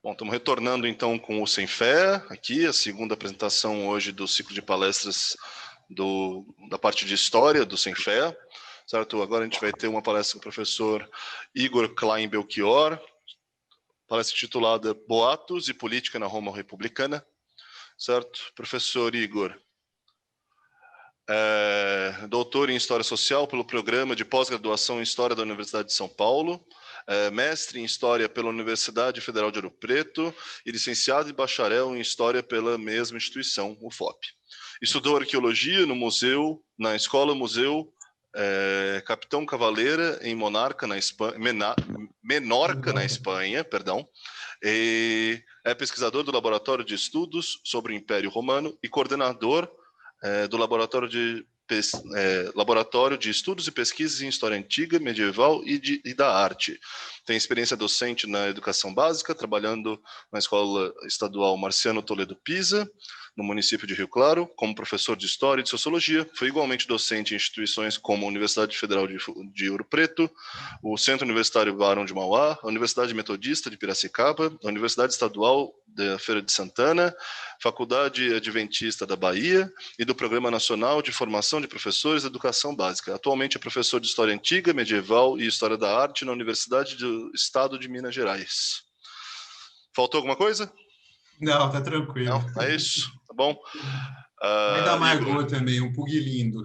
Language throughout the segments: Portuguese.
Bom, estamos retornando então com o Sem Fé, aqui, a segunda apresentação hoje do ciclo de palestras da parte de História do Sem Fé, certo? Agora a gente vai ter uma palestra com o professor Igor Klein Belchior, palestra titulada Boatos e Política na Roma Republicana, certo? Professor Igor, doutor em História Social pelo Programa de Pós-Graduação em História da Universidade de São Paulo, mestre em História pela Universidade Federal de Ouro Preto e licenciado e bacharel em História pela mesma instituição, UFOP. Estudou Arqueologia no museu, na Escola Museu Capitão Cavaleira, em Menorca, na Espanha, perdão. E é pesquisador do Laboratório de Estudos sobre o Império Romano e coordenador do Laboratório de Estudos e Pesquisas em História Antiga, Medieval e da Arte. Tem experiência docente na educação básica, trabalhando na Escola Estadual Marciano Toledo Pisa, no município de Rio Claro, como professor de História e de Sociologia. Foi igualmente docente em instituições como a Universidade Federal de Ouro Preto, o Centro Universitário Barão de Mauá, a Universidade Metodista de Piracicaba, a Universidade Estadual da Feira de Santana, Faculdade Adventista da Bahia e do Programa Nacional de Formação de Professores de Educação Básica. Atualmente é professor de História Antiga, Medieval e História da Arte na Universidade do Estado de Minas Gerais. Faltou alguma coisa? Não, tá tranquilo. Não, é isso, tá bom? Vai da Margot Igor. também, um pug lindo.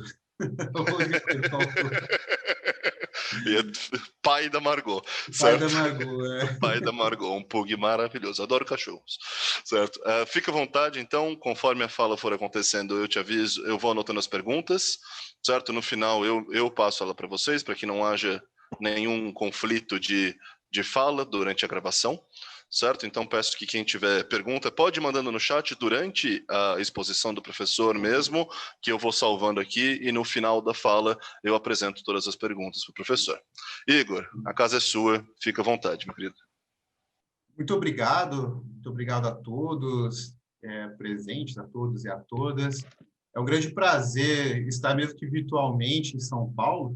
Pai da Margot, Pai certo? da Margot, Pai da Margot, um pug maravilhoso. Adoro cachorros, certo? Fica à vontade, então, conforme a fala for acontecendo, eu te aviso, eu vou anotando as perguntas, certo? No final, eu passo ela para vocês, para que não haja nenhum conflito de fala durante a gravação, certo? Então, peço que quem tiver pergunta, pode ir mandando no chat durante a exposição do professor mesmo, que eu vou salvando aqui, e no final da fala eu apresento todas as perguntas para o professor. Igor, a casa é sua, fica à vontade, meu querido. Muito obrigado a todos presentes, a todos e a todas. É um grande prazer estar mesmo que virtualmente em São Paulo,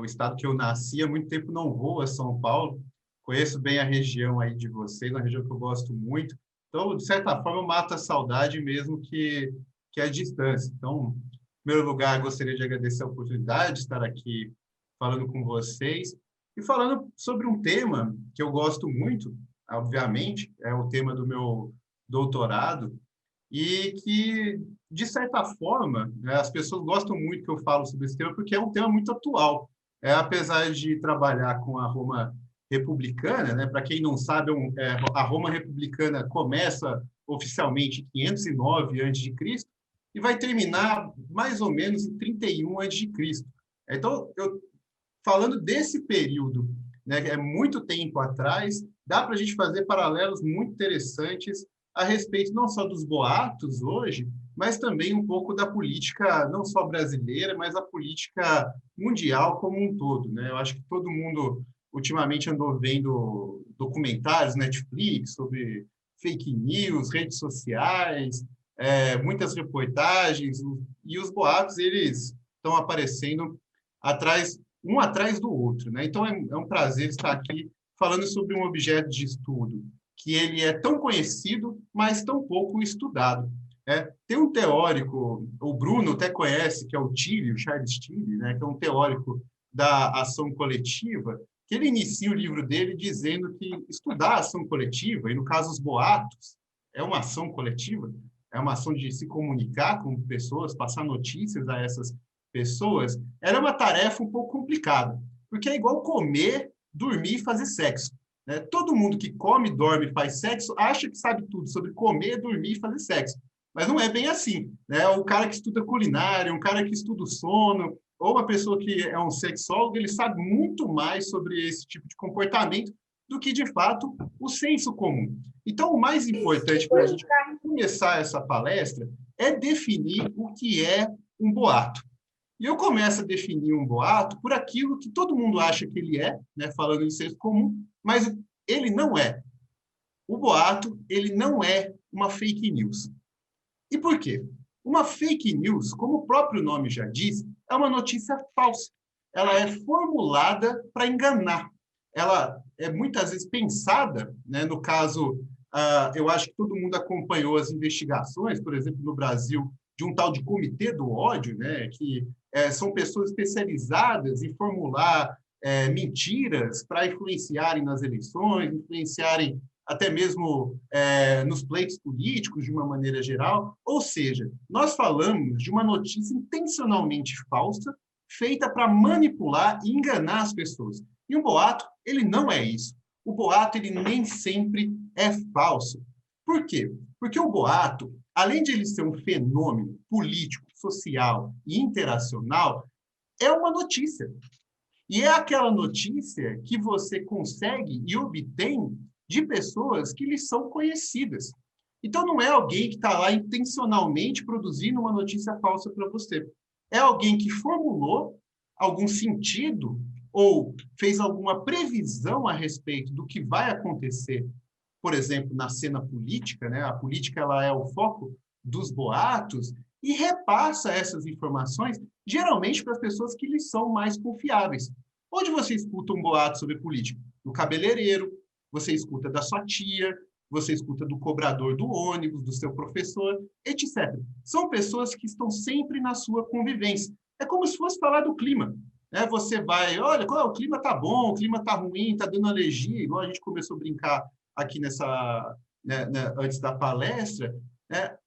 o estado que eu nasci. Há muito tempo não vou a São Paulo, conheço bem a região aí de vocês, uma região que eu gosto muito. Então, de certa forma, eu mato a saudade mesmo que a distância. Então, em primeiro lugar, gostaria de agradecer a oportunidade de estar aqui falando com vocês e falando sobre um tema que eu gosto muito, obviamente, é o tema do meu doutorado, e que, de certa forma, as pessoas gostam muito que eu falo sobre esse tema, porque é um tema muito atual. Apesar de trabalhar com a Roma republicana, né, para quem não sabe, a Roma republicana começa oficialmente em 509 a.C. e vai terminar mais ou menos em 31 a.C. Então, falando desse período, né, é muito tempo atrás, dá para a gente fazer paralelos muito interessantes a respeito não só dos boatos hoje, mas também um pouco da política, não só brasileira, mas a política mundial como um todo, né? Eu acho que todo mundo ultimamente andou vendo documentários Netflix sobre fake news, redes sociais, muitas reportagens, e os boatos eles estão aparecendo um atrás do outro, né? Então é um prazer estar aqui falando sobre um objeto de estudo que ele é tão conhecido, mas tão pouco estudado. Tem um teórico, o Bruno até conhece, que é o Tilly, o Charles Tilly, né? Que é um teórico da ação coletiva, que ele inicia o livro dele dizendo que estudar a ação coletiva, e no caso os boatos, é uma ação coletiva, é uma ação de se comunicar com pessoas, passar notícias a essas pessoas, era uma tarefa um pouco complicada, porque é igual comer, dormir e fazer sexo. Né? Todo mundo que come, dorme e faz sexo acha que sabe tudo sobre comer, dormir e fazer sexo. Mas não é bem assim. Né? O cara que estuda culinária, um cara que estuda o sono, ou uma pessoa que é um sexólogo, ele sabe muito mais sobre esse tipo de comportamento do que, de fato, o senso comum. Então, o mais importante para a gente começar essa palestra é definir o que é um boato. E eu começo a definir um boato por aquilo que todo mundo acha que ele é, né, falando em senso comum, mas ele não é. O boato, ele não é uma fake news. E por quê? Uma fake news, como o próprio nome já diz, é uma notícia falsa. Ela é formulada para enganar. ela é muitas vezes pensada, né? No caso, eu acho que todo mundo acompanhou as investigações, por exemplo, no Brasil, de um tal de Comitê do Ódio, né? Que são pessoas especializadas em formular mentiras para influenciarem nas eleições, influenciarem até mesmo nos pleitos políticos, de uma maneira geral. Ou seja, nós falamos de uma notícia intencionalmente falsa, feita para manipular e enganar as pessoas. E um boato, ele não é isso. O boato, ele nem sempre é falso. Por quê? Porque o boato, além de ele ser um fenômeno político, social e interacional, é uma notícia. E é aquela notícia que você consegue e obtém de pessoas que lhe são conhecidas. Então, não é alguém que está lá intencionalmente produzindo uma notícia falsa para você. É alguém que formulou algum sentido ou fez alguma previsão a respeito do que vai acontecer, por exemplo, na cena política, né? A política ela é o foco dos boatos e repassa essas informações, geralmente para as pessoas que lhes são mais confiáveis. Onde você escuta um boato sobre política? No cabeleireiro, você escuta da sua tia, você escuta do cobrador do ônibus, do seu professor, etc. São pessoas que estão sempre na sua convivência. É como se fosse falar do clima. Né? Você vai, olha, o clima está bom, o clima está ruim, está dando alergia, igual a gente começou a brincar aqui antes da palestra. Né?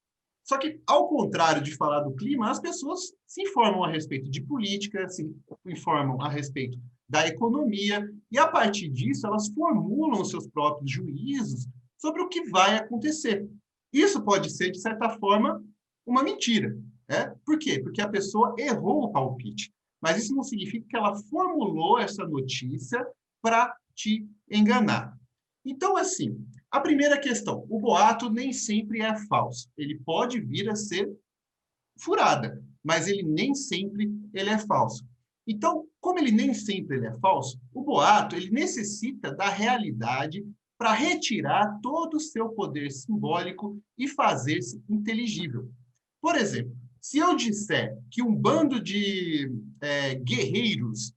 Só que, ao contrário de falar do clima, as pessoas se informam a respeito de política, se informam a respeito da economia, e, a partir disso, elas formulam os seus próprios juízos sobre o que vai acontecer. Isso pode ser, de certa forma, uma mentira. Né? Por quê? Porque a pessoa errou o palpite. Mas isso não significa que ela formulou essa notícia para te enganar. Então, assim, a primeira questão, o boato nem sempre é falso. Ele pode vir a ser furada, mas ele nem sempre ele é falso. Então, como ele nem sempre ele é falso, o boato ele necessita da realidade para retirar todo o seu poder simbólico e fazer-se inteligível. Por exemplo, se eu disser que um bando de guerreiros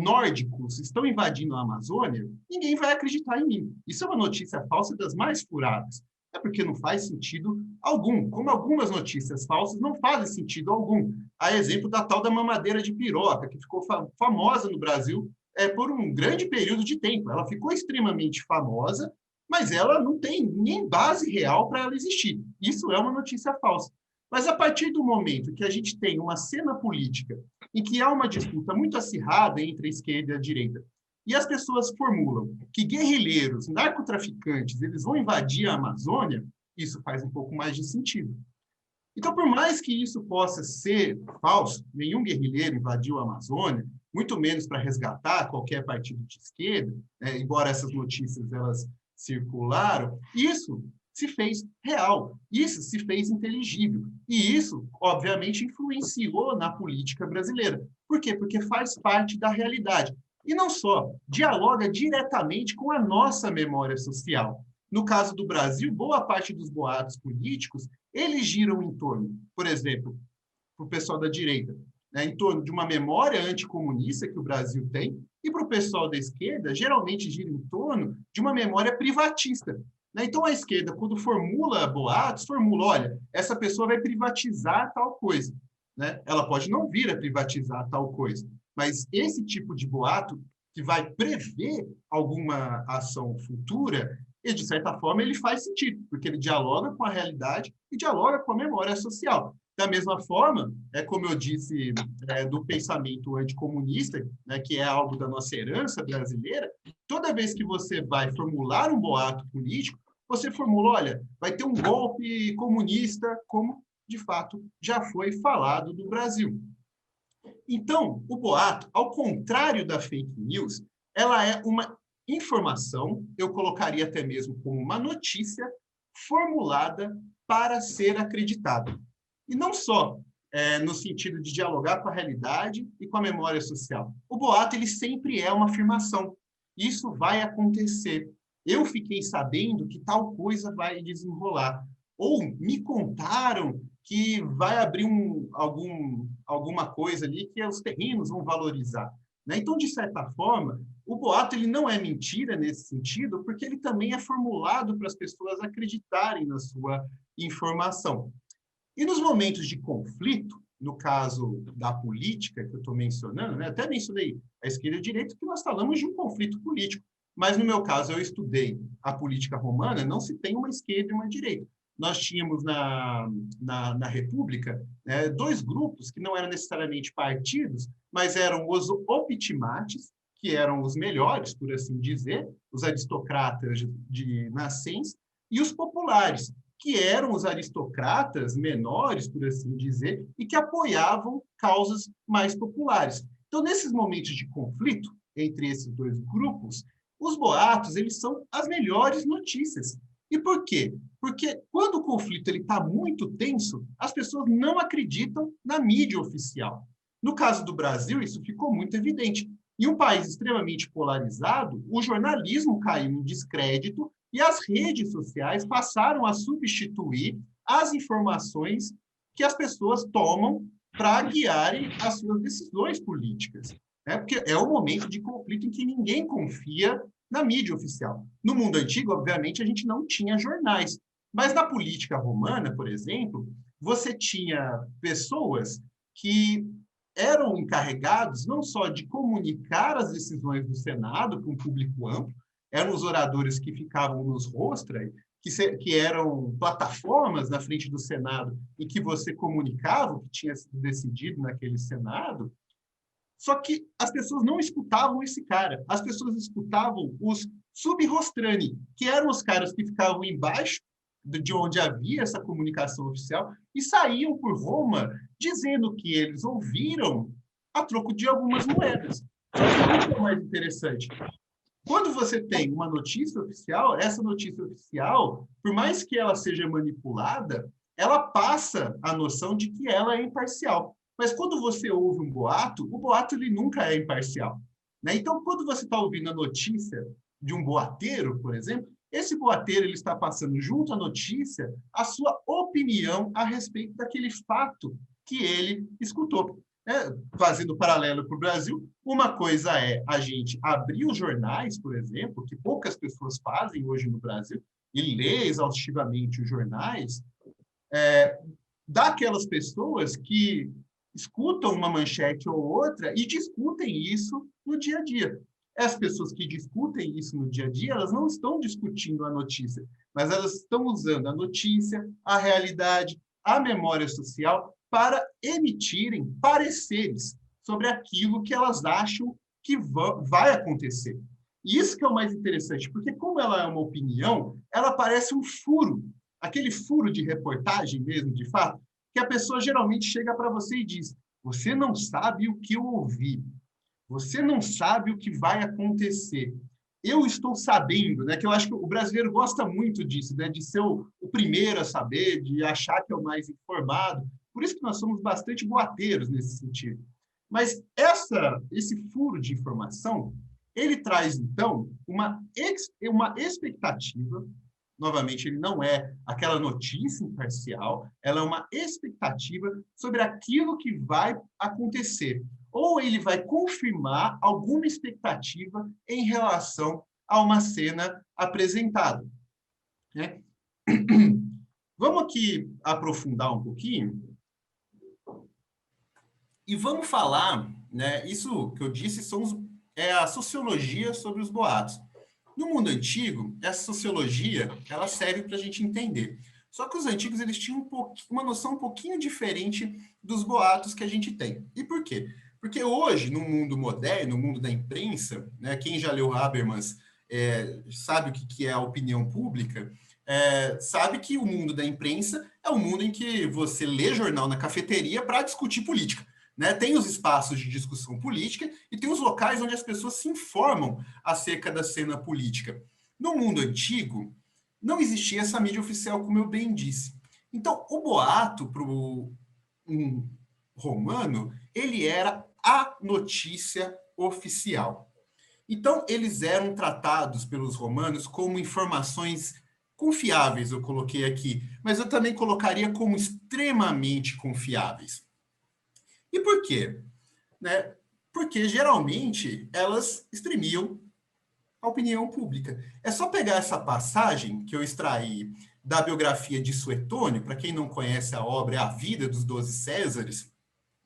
nórdicos estão invadindo a Amazônia, ninguém vai acreditar em mim. Isso é uma notícia falsa das mais furadas. É porque não faz sentido algum. Como algumas notícias falsas não fazem sentido algum. A exemplo da tal da mamadeira de piroca, que ficou famosa no Brasil por um grande período de tempo. Ela ficou extremamente famosa, mas ela não tem nem base real para ela existir. Isso é uma notícia falsa. Mas a partir do momento que a gente tem uma cena política em que há uma disputa muito acirrada entre a esquerda e a direita, e as pessoas formulam que guerrilheiros, narcotraficantes, eles vão invadir a Amazônia, isso faz um pouco mais de sentido. Então, por mais que isso possa ser falso, nenhum guerrilheiro invadiu a Amazônia, muito menos para resgatar qualquer partido de esquerda, embora essas notícias elas circularam, isso se fez real, isso se fez inteligível. E isso, obviamente, influenciou na política brasileira. Por quê? Porque faz parte da realidade. E não só, dialoga diretamente com a nossa memória social. No caso do Brasil, boa parte dos boatos políticos, eles giram em torno, por exemplo, para o pessoal da direita, em torno de uma memória anticomunista que o Brasil tem, e para o pessoal da esquerda, geralmente gira em torno de uma memória privatista. Então, a esquerda, quando formula boatos, formula, olha, essa pessoa vai privatizar tal coisa. Ela pode não vir a privatizar tal coisa, mas esse tipo de boato, que vai prever alguma ação futura, e, de certa forma, ele faz sentido, porque ele dialoga com a realidade e dialoga com a memória social. Da mesma forma, como eu disse, do pensamento anticomunista, que é algo da nossa herança brasileira, toda vez que você vai formular um boato político, você formula, olha, vai ter um golpe comunista, como, de fato, já foi falado no Brasil. Então, o boato, ao contrário da fake news, ela é uma informação, eu colocaria até mesmo como uma notícia formulada para ser acreditada. E não só no sentido de dialogar com a realidade e com a memória social. O boato, ele sempre é uma afirmação. Isso vai acontecer. Eu fiquei sabendo que tal coisa vai desenrolar. Ou me contaram que vai abrir alguma coisa ali que os terrenos vão valorizar. Então, de certa forma, O boato ele não é mentira nesse sentido, porque ele também é formulado para as pessoas acreditarem na sua informação. E nos momentos de conflito, no caso da política que eu estou mencionando, né, até mencionei a esquerda e a direita, que nós falamos de um conflito político. Mas, no meu caso, eu estudei a política romana, não se tem uma esquerda e uma direita. Nós tínhamos na República dois grupos que não eram necessariamente partidos, mas eram os optimates, que eram os melhores, por assim dizer, os aristocratas de nascença, e os populares, que eram os aristocratas menores, por assim dizer, e que apoiavam causas mais populares. Então, nesses momentos de conflito entre esses dois grupos, os boatos eles são as melhores notícias. E por quê? Porque quando o conflito está muito tenso, as pessoas não acreditam na mídia oficial. No caso do Brasil, isso ficou muito evidente. Em um país extremamente polarizado, o jornalismo caiu em descrédito e as redes sociais passaram a substituir as informações que as pessoas tomam para guiarem as suas decisões políticas. Porque é um momento de conflito em que ninguém confia na mídia oficial. No mundo antigo, obviamente, a gente não tinha jornais. Mas na política romana, por exemplo, você tinha pessoas que eram encarregados não só de comunicar as decisões do Senado para um público amplo, eram os oradores que ficavam nos rostra, que eram plataformas na frente do Senado em que você comunicava o que tinha sido decidido naquele Senado, só que as pessoas não escutavam esse cara, as pessoas escutavam os sub-rostrani, que eram os caras que ficavam embaixo de onde havia essa comunicação oficial e saíam por Roma dizendo que eles ouviram a troco de algumas moedas. Só que o que é mais interessante? Quando você tem uma notícia oficial, essa notícia oficial, por mais que ela seja manipulada, ela passa a noção de que ela é imparcial. Mas quando você ouve um boato, o boato ele nunca é imparcial. Né? Então, quando você está ouvindo a notícia de um boateiro, por exemplo, esse boateiro ele está passando junto à notícia a sua opinião a respeito daquele fato que ele escutou. Fazendo paralelo para o Brasil, uma coisa é a gente abrir os jornais, por exemplo, que poucas pessoas fazem hoje no Brasil, e ler exaustivamente os jornais, daquelas pessoas que escutam uma manchete ou outra e discutem isso no dia a dia. As pessoas que discutem isso no dia a dia, elas não estão discutindo a notícia, mas elas estão usando a notícia, a realidade, a memória social para emitirem pareceres sobre aquilo que elas acham que vai acontecer. E isso que é o mais interessante, porque como ela é uma opinião, ela parece um furo, aquele furo de reportagem mesmo, de fato, que a pessoa geralmente chega para você e diz: você não sabe o que eu ouvi, você não sabe o que vai acontecer. Eu estou sabendo, né? Que eu acho que o brasileiro gosta muito disso, né? De ser o primeiro a saber, de achar que é o mais informado. Por isso que nós somos bastante boateiros nesse sentido. Mas esse furo de informação, ele traz, então, uma expectativa. Novamente, ele não é aquela notícia imparcial, ela é uma expectativa sobre aquilo que vai acontecer. Ou ele vai confirmar alguma expectativa em relação a uma cena apresentada. Né? Vamos aqui aprofundar um pouquinho e vamos falar, né? Isso que eu disse é a sociologia sobre os boatos. No mundo antigo, essa sociologia ela serve para a gente entender. Só que os antigos eles tinham uma noção um pouquinho diferente dos boatos que a gente tem. E por quê? Porque hoje, no mundo moderno, no mundo da imprensa, né, quem já leu Habermas sabe o que é a opinião pública, sabe que o mundo da imprensa é um mundo em que você lê jornal na cafeteria para discutir política. Né? Tem os espaços de discussão política e tem os locais onde as pessoas se informam acerca da cena política. No mundo antigo, não existia essa mídia oficial, como eu bem disse. Então, o boato para um romano, ele era a notícia oficial. Então, eles eram tratados pelos romanos como informações confiáveis, eu coloquei aqui, mas eu também colocaria como extremamente confiáveis. E por quê? Né? porque geralmente elas exprimiam a opinião pública. É só pegar essa passagem que eu extraí da biografia de Suetônio, para quem não conhece a obra, é A Vida dos Doze Césares,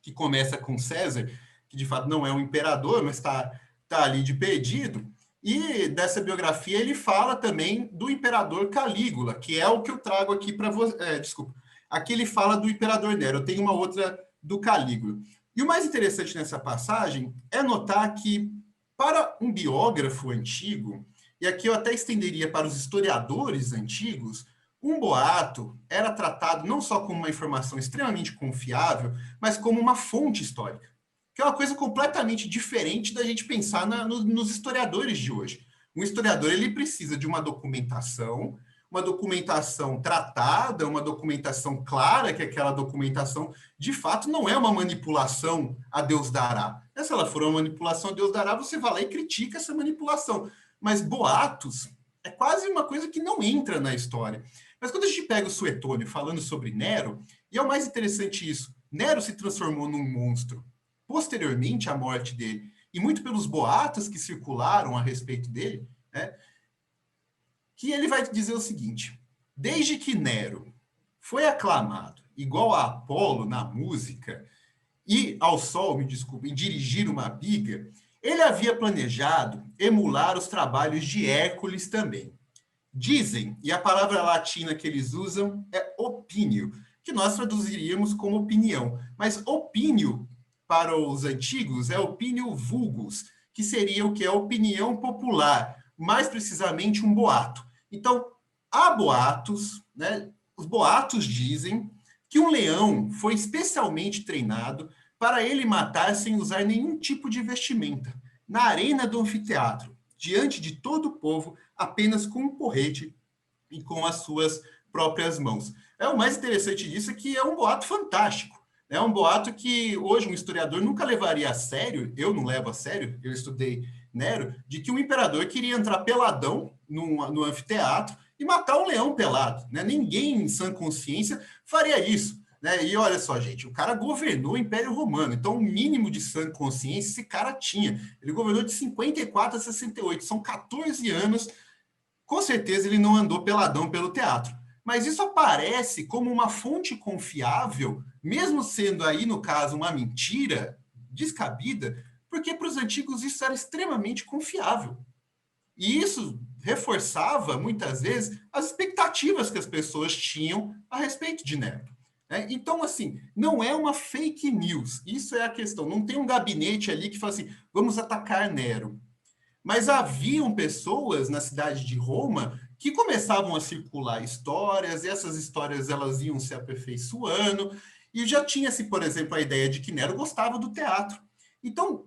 que começa com César, que de fato não é um imperador, mas tá ali de pedido. E dessa biografia ele fala também do imperador Calígula, que é o que eu trago aqui para você. Desculpa. Aqui ele fala do imperador Nero. Eu tenho uma outra do Calígula. E o mais interessante nessa passagem é notar que, para um biógrafo antigo, e aqui eu até estenderia para os historiadores antigos, um boato era tratado não só como uma informação extremamente confiável, mas como uma fonte histórica, que é uma coisa completamente diferente da gente pensar nos historiadores de hoje. Um historiador ele precisa de uma documentação tratada, uma documentação clara, que aquela documentação, de fato, não é uma manipulação a Deus dará. Se ela for uma manipulação a Deus dará, você vai lá e critica essa manipulação. Mas boatos é quase uma coisa que não entra na história. Mas quando a gente pega o Suetônio falando sobre Nero, e é o mais interessante isso, Nero se transformou num monstro posteriormente à morte dele, e muito pelos boatos que circularam a respeito dele, né, que ele vai dizer o seguinte: desde que Nero foi aclamado igual a Apolo na música e ao Sol, me desculpe, em dirigir uma biga, ele havia planejado emular os trabalhos de Hércules também. Dizem, e a palavra latina que eles usam é opínio, que nós traduziríamos como opinião, mas opínio para os antigos é opínio vulgus, que seria o que é opinião popular, mais precisamente um boato. Então, há boatos, né? Os boatos dizem que um leão foi especialmente treinado para ele matar sem usar nenhum tipo de vestimenta, na arena do anfiteatro, diante de todo o povo, apenas com um porrete e com as suas próprias mãos. O mais interessante disso é que é um boato fantástico. É um boato que hoje um historiador nunca levaria a sério, eu não levo a sério, eu estudei Nero, de que um imperador queria entrar peladão no anfiteatro e matar um leão pelado. Né? Ninguém em sã consciência faria isso. Né? E olha só, gente, o cara governou o Império Romano, então o mínimo de sã consciência esse cara tinha. Ele governou de 54 a 68, são 14 anos, com certeza ele não andou peladão pelo teatro. Mas isso aparece como uma fonte confiável, mesmo sendo aí, no caso, uma mentira descabida, porque para os antigos isso era extremamente confiável. E isso reforçava, muitas vezes, as expectativas que as pessoas tinham a respeito de Nero. Então, assim, não é uma fake news, isso é a questão. Não tem um gabinete ali que fala assim, vamos atacar Nero. Mas haviam pessoas na cidade de Roma que começavam a circular histórias, e essas histórias elas iam se aperfeiçoando, e já tinha-se, por exemplo, a ideia de que Nero gostava do teatro. Então,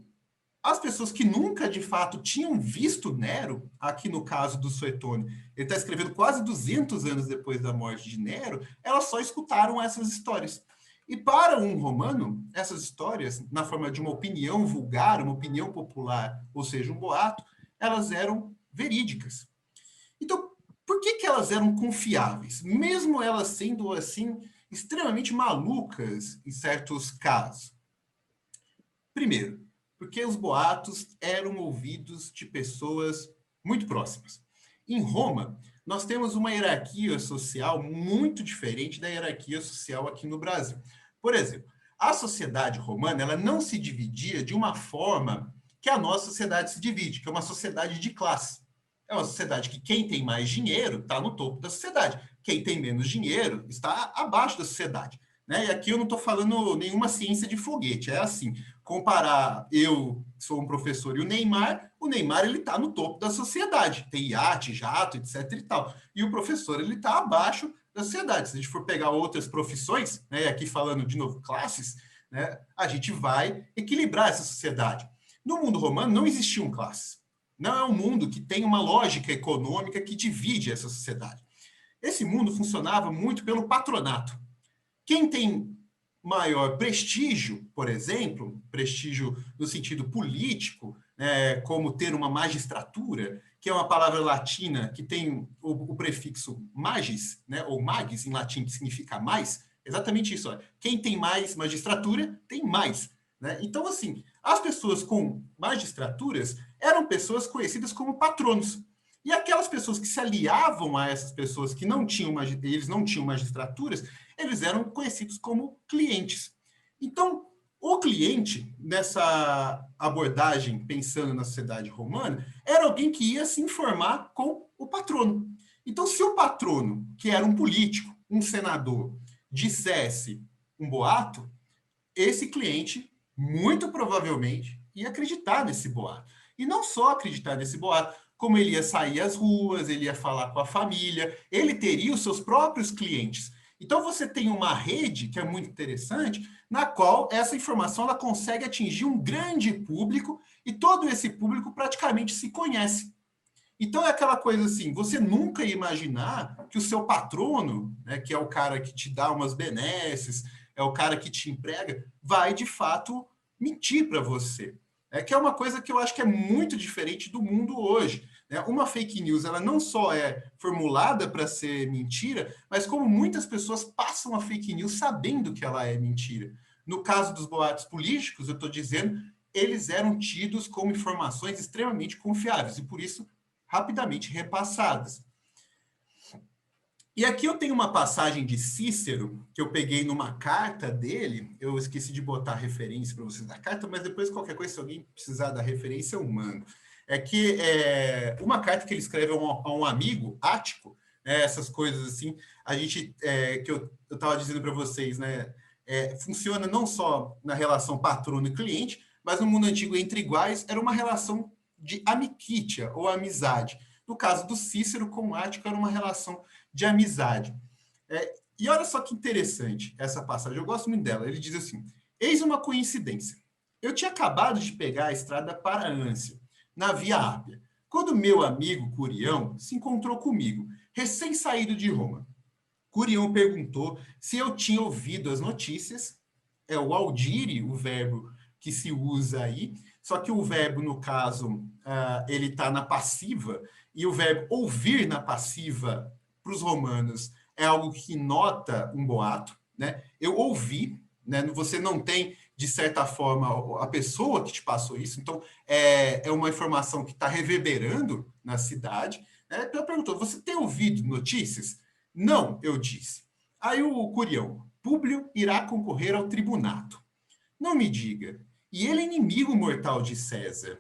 as pessoas que nunca, de fato, tinham visto Nero, aqui no caso do Suetônio, ele está escrevendo quase 200 anos depois da morte de Nero, elas só escutaram essas histórias. E para um romano, essas histórias, na forma de uma opinião vulgar, uma opinião popular, ou seja, um boato, elas eram verídicas. Então, por que elas eram confiáveis? Mesmo elas sendo, assim, extremamente malucas em certos casos. Primeiro, porque os boatos eram ouvidos de pessoas muito próximas. Em Roma, nós temos uma hierarquia social muito diferente da hierarquia social aqui no Brasil. Por exemplo, a sociedade romana ela não se dividia de uma forma que a nossa sociedade se divide, que é uma sociedade de classe. É uma sociedade que quem tem mais dinheiro está no topo da sociedade. Quem tem menos dinheiro está abaixo da sociedade. Né? E aqui eu não estou falando nenhuma ciência de foguete. É assim, comparar eu, sou um professor, e o Neymar ele está no topo da sociedade. Tem iate, jato, etc. e tal. E o professor ele está abaixo da sociedade. Se a gente for pegar outras profissões, né, aqui falando de novo classes, né, a gente vai equilibrar essa sociedade. No mundo romano não existiam classes. Não é um mundo que tem uma lógica econômica que divide essa sociedade. Esse mundo funcionava muito pelo patronato. Quem tem maior prestígio, por exemplo, prestígio no sentido político, né, como ter uma magistratura, que é uma palavra latina que tem o prefixo magis, né, ou magis em latim, que significa mais, exatamente isso. Ó. Quem tem mais magistratura, tem mais. Né? Então, assim, As pessoas com magistraturas eram pessoas conhecidas como patronos. E aquelas pessoas que se aliavam a essas pessoas que eles não tinham magistraturas, eles eram conhecidos como clientes. Então, o cliente, nessa abordagem, pensando na sociedade romana, era alguém que ia se informar com o patrono. Então, se o patrono, que era um político, um senador, dissesse um boato, esse cliente, muito provavelmente, ia acreditar nesse boato. E não só acreditar nesse boato, como ele ia sair às ruas, ele ia falar com a família, ele teria os seus próprios clientes. Então, você tem uma rede que é muito interessante, na qual essa informação ela consegue atingir um grande público e todo esse público praticamente se conhece. Então, é aquela coisa assim, você nunca ia imaginar que o seu patrono, né, que é o cara que te dá umas benesses, é o cara que te emprega, vai, de fato, mentir para você. É que é uma coisa que eu acho que é muito diferente do mundo hoje. Né? Uma fake news, ela não só é formulada para ser mentira, mas como muitas pessoas passam a fake news sabendo que ela é mentira. No caso dos boatos políticos, eu estou dizendo, eles eram tidos como informações extremamente confiáveis e, por isso, rapidamente repassadas. E aqui eu tenho uma passagem de Cícero, que eu peguei numa carta dele, eu esqueci de botar a referência para vocês da carta, mas depois qualquer coisa, se alguém precisar da referência, eu mando. É que uma carta que ele escreve a um amigo, Ático, né, essas coisas assim, a gente, que eu estava dizendo para vocês, né, funciona não só na relação patrono e cliente, mas no mundo antigo entre iguais, era uma relação de amicítia ou amizade. No caso do Cícero com o Ático, era uma relação de amizade. E olha só que interessante essa passagem, eu gosto muito dela. Ele diz assim: eis uma coincidência. Eu tinha acabado de pegar a estrada para Ânsia, na Via Ápia, quando meu amigo Curião se encontrou comigo, recém-saído de Roma. Curião perguntou se eu tinha ouvido as notícias. É o audire, o verbo que se usa aí, só que o verbo, no caso, ele está na passiva, e o verbo ouvir na passiva para os romanos é algo que nota um boato, né? Eu ouvi, né? Você não tem, de certa forma, a pessoa que te passou isso, então é uma informação que está reverberando na cidade. Né? Então, ela perguntou: você tem ouvido notícias? Não, eu disse. Aí o Curião: Públio irá concorrer ao tribunato. Não me diga. E ele é inimigo mortal de César.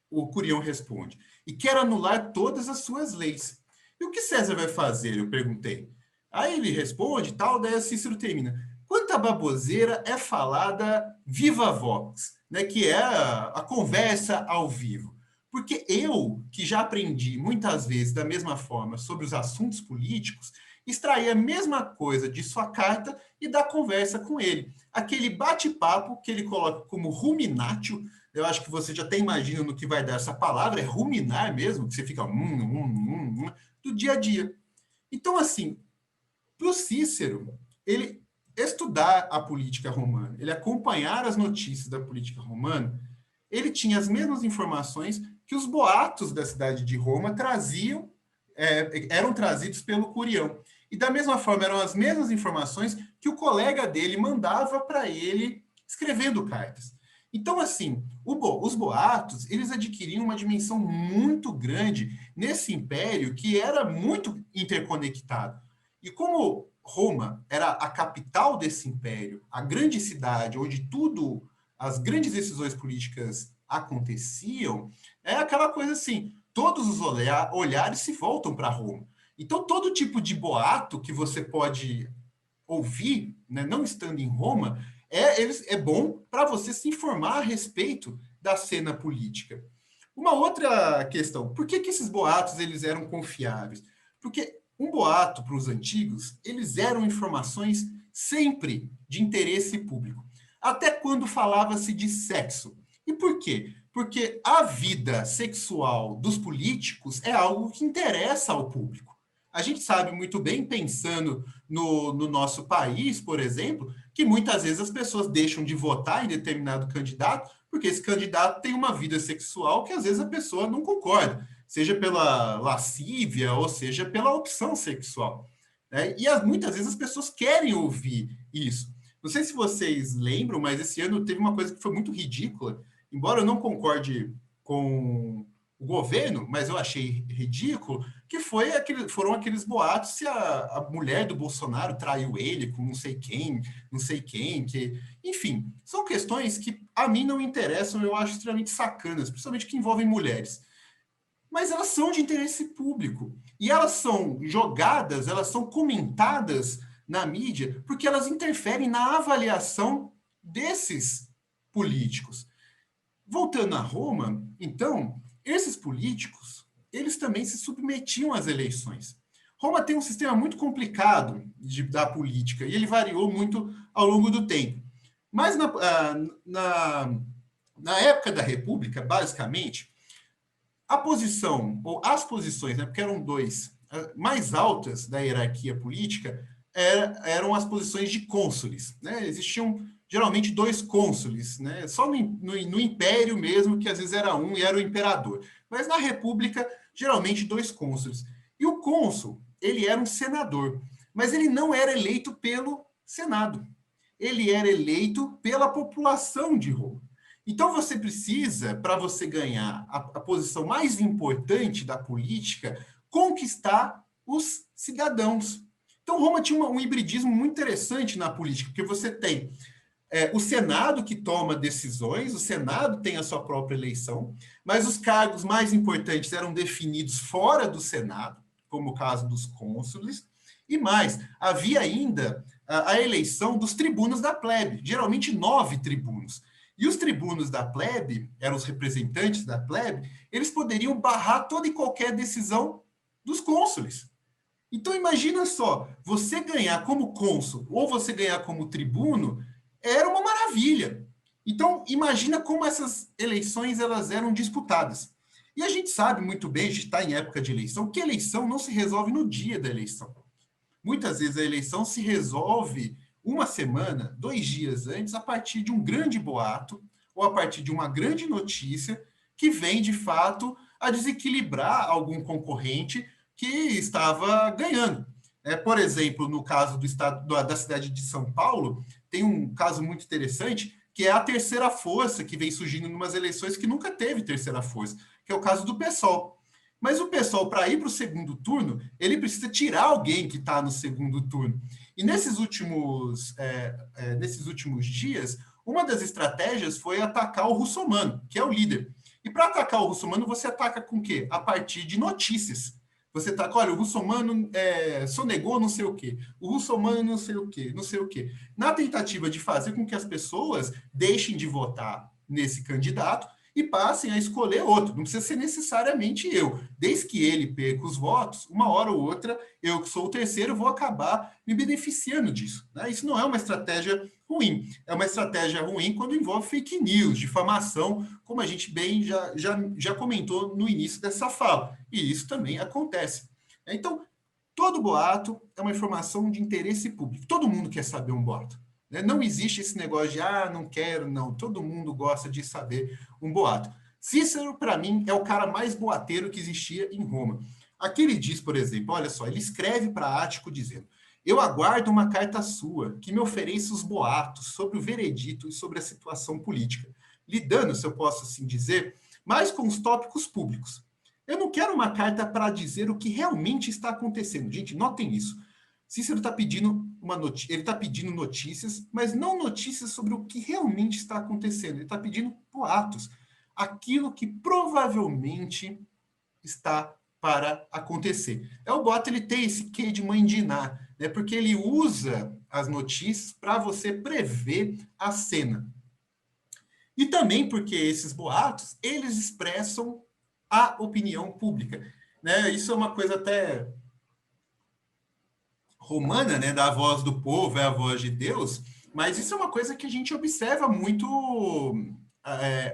O Curião responde: e quer anular todas as suas leis. E o que César vai fazer? Eu perguntei. Aí ele responde, tal, daí Cícero termina: quanta baboseira é falada viva vox, né, que é a conversa ao vivo. Porque eu, que já aprendi muitas vezes da mesma forma sobre os assuntos políticos, extraí a mesma coisa de sua carta e da conversa com ele. Aquele bate-papo que ele coloca como ruminatio. Eu acho que você já até imagina no que vai dar essa palavra, é ruminar mesmo, que você fica do dia a dia. Então, assim, para o Cícero, ele estudar a política romana, ele acompanhar as notícias da política romana, ele tinha as mesmas informações que os boatos da cidade de Roma traziam, eram trazidos pelo Curião. E da mesma forma, eram as mesmas informações que o colega dele mandava para ele escrevendo cartas. Então, assim, os boatos, eles adquiriam uma dimensão muito grande nesse império que era muito interconectado. E como Roma era a capital desse império, a grande cidade onde tudo, as grandes decisões políticas aconteciam, é aquela coisa assim, todos os olhares se voltam para Roma. Então, todo tipo de boato que você pode ouvir, né, não estando em Roma, é bom para você se informar a respeito da cena política. Uma outra questão: por que esses boatos eles eram confiáveis? Porque um boato para os antigos, eles eram informações sempre de interesse público. Até quando falava-se de sexo. E por quê? Porque a vida sexual dos políticos é algo que interessa ao público. A gente sabe muito bem, pensando no nosso país, por exemplo, que muitas vezes as pessoas deixam de votar em determinado candidato porque esse candidato tem uma vida sexual que às vezes a pessoa não concorda, seja pela lascívia ou seja pela opção sexual. Né? E muitas vezes as pessoas querem ouvir isso. Não sei se vocês lembram, mas esse ano teve uma coisa que foi muito ridícula, embora eu não concorde com o governo, mas eu achei ridículo, que foram aqueles boatos se a mulher do Bolsonaro traiu ele com não sei quem, enfim, são questões que a mim não interessam, eu acho extremamente sacanas, principalmente que envolvem mulheres. Mas elas são de interesse público. E elas são jogadas, elas são comentadas na mídia, porque elas interferem na avaliação desses políticos. Voltando a Roma, então, esses políticos, eles também se submetiam às eleições. Roma tem um sistema muito complicado da política, e ele variou muito ao longo do tempo. Mas na época da República, basicamente, a posição, ou as posições, né, porque eram dois, mais altas da hierarquia política, eram as posições de cônsules. Né? Existiam geralmente dois cônsules, né? Só no Império mesmo, que às vezes era um e era o imperador. Mas na República, geralmente dois cônsules. E o cônsul, ele era um senador, mas ele não era eleito pelo Senado. Ele era eleito pela população de Roma. Então você precisa, para você ganhar a posição mais importante da política, conquistar os cidadãos. Então Roma tinha um hibridismo muito interessante na política, porque você tem o Senado que toma decisões, o Senado tem a sua própria eleição, mas os cargos mais importantes eram definidos fora do Senado, como o caso dos cônsules, e mais, havia ainda a eleição dos tribunos da plebe, geralmente 9 tribunos. E os tribunos da plebe, eram os representantes da plebe, eles poderiam barrar toda e qualquer decisão dos cônsules. Então imagina só, você ganhar como cônsul ou você ganhar como tribuno era uma maravilha. Então imagina como essas eleições elas eram disputadas. E a gente sabe muito bem, a gente está em época de eleição, que eleição não se resolve no dia da eleição. Muitas vezes a eleição se resolve uma semana, 2 dias antes, a partir de um grande boato ou a partir de uma grande notícia que vem, de fato, a desequilibrar algum concorrente que estava ganhando. Por exemplo, no caso do estado da cidade de São Paulo, tem um caso muito interessante, que é a terceira força que vem surgindo em umas eleições que nunca teve terceira força, que é o caso do PSOL. Mas o PSOL, para ir para o segundo turno, ele precisa tirar alguém que está no segundo turno. E nesses últimos dias, uma das estratégias foi atacar o Russomano, que é o líder. E para atacar o Russomano, você ataca com o quê? A partir de notícias. Você ataca, olha, o Russomano sonegou não sei o quê, o Russomano não sei o quê, não sei o quê. Na tentativa de fazer com que as pessoas deixem de votar nesse candidato e passem a escolher outro. Não precisa ser necessariamente eu. Desde que ele perca os votos, uma hora ou outra, eu que sou o terceiro, vou acabar me beneficiando disso. Né? Isso não é uma estratégia ruim. É uma estratégia ruim quando envolve fake news, difamação, como a gente bem já comentou no início dessa fala. E isso também acontece. Então, todo boato é uma informação de interesse público. Todo mundo quer saber um boato. Não existe esse negócio de, não quero, não. Todo mundo gosta de saber um boato. Cícero, para mim, é o cara mais boateiro que existia em Roma. Aqui ele diz, por exemplo, olha só, ele escreve para Ático dizendo: eu aguardo uma carta sua que me ofereça os boatos sobre o veredito e sobre a situação política, lidando, se eu posso assim dizer, mais com os tópicos públicos. Eu não quero uma carta para dizer o que realmente está acontecendo. Gente, notem isso. Cícero está pedindo ele está pedindo notícias, mas não notícias sobre o que realmente está acontecendo. Ele está pedindo boatos, aquilo que provavelmente está para acontecer. O boato ele tem esse quê de mãe de Iná, né? Porque ele usa as notícias para você prever a cena. E também porque esses boatos eles expressam a opinião pública, né? Isso é uma coisa até romana, né, da voz do povo é a voz de Deus, mas isso é uma coisa que a gente observa muito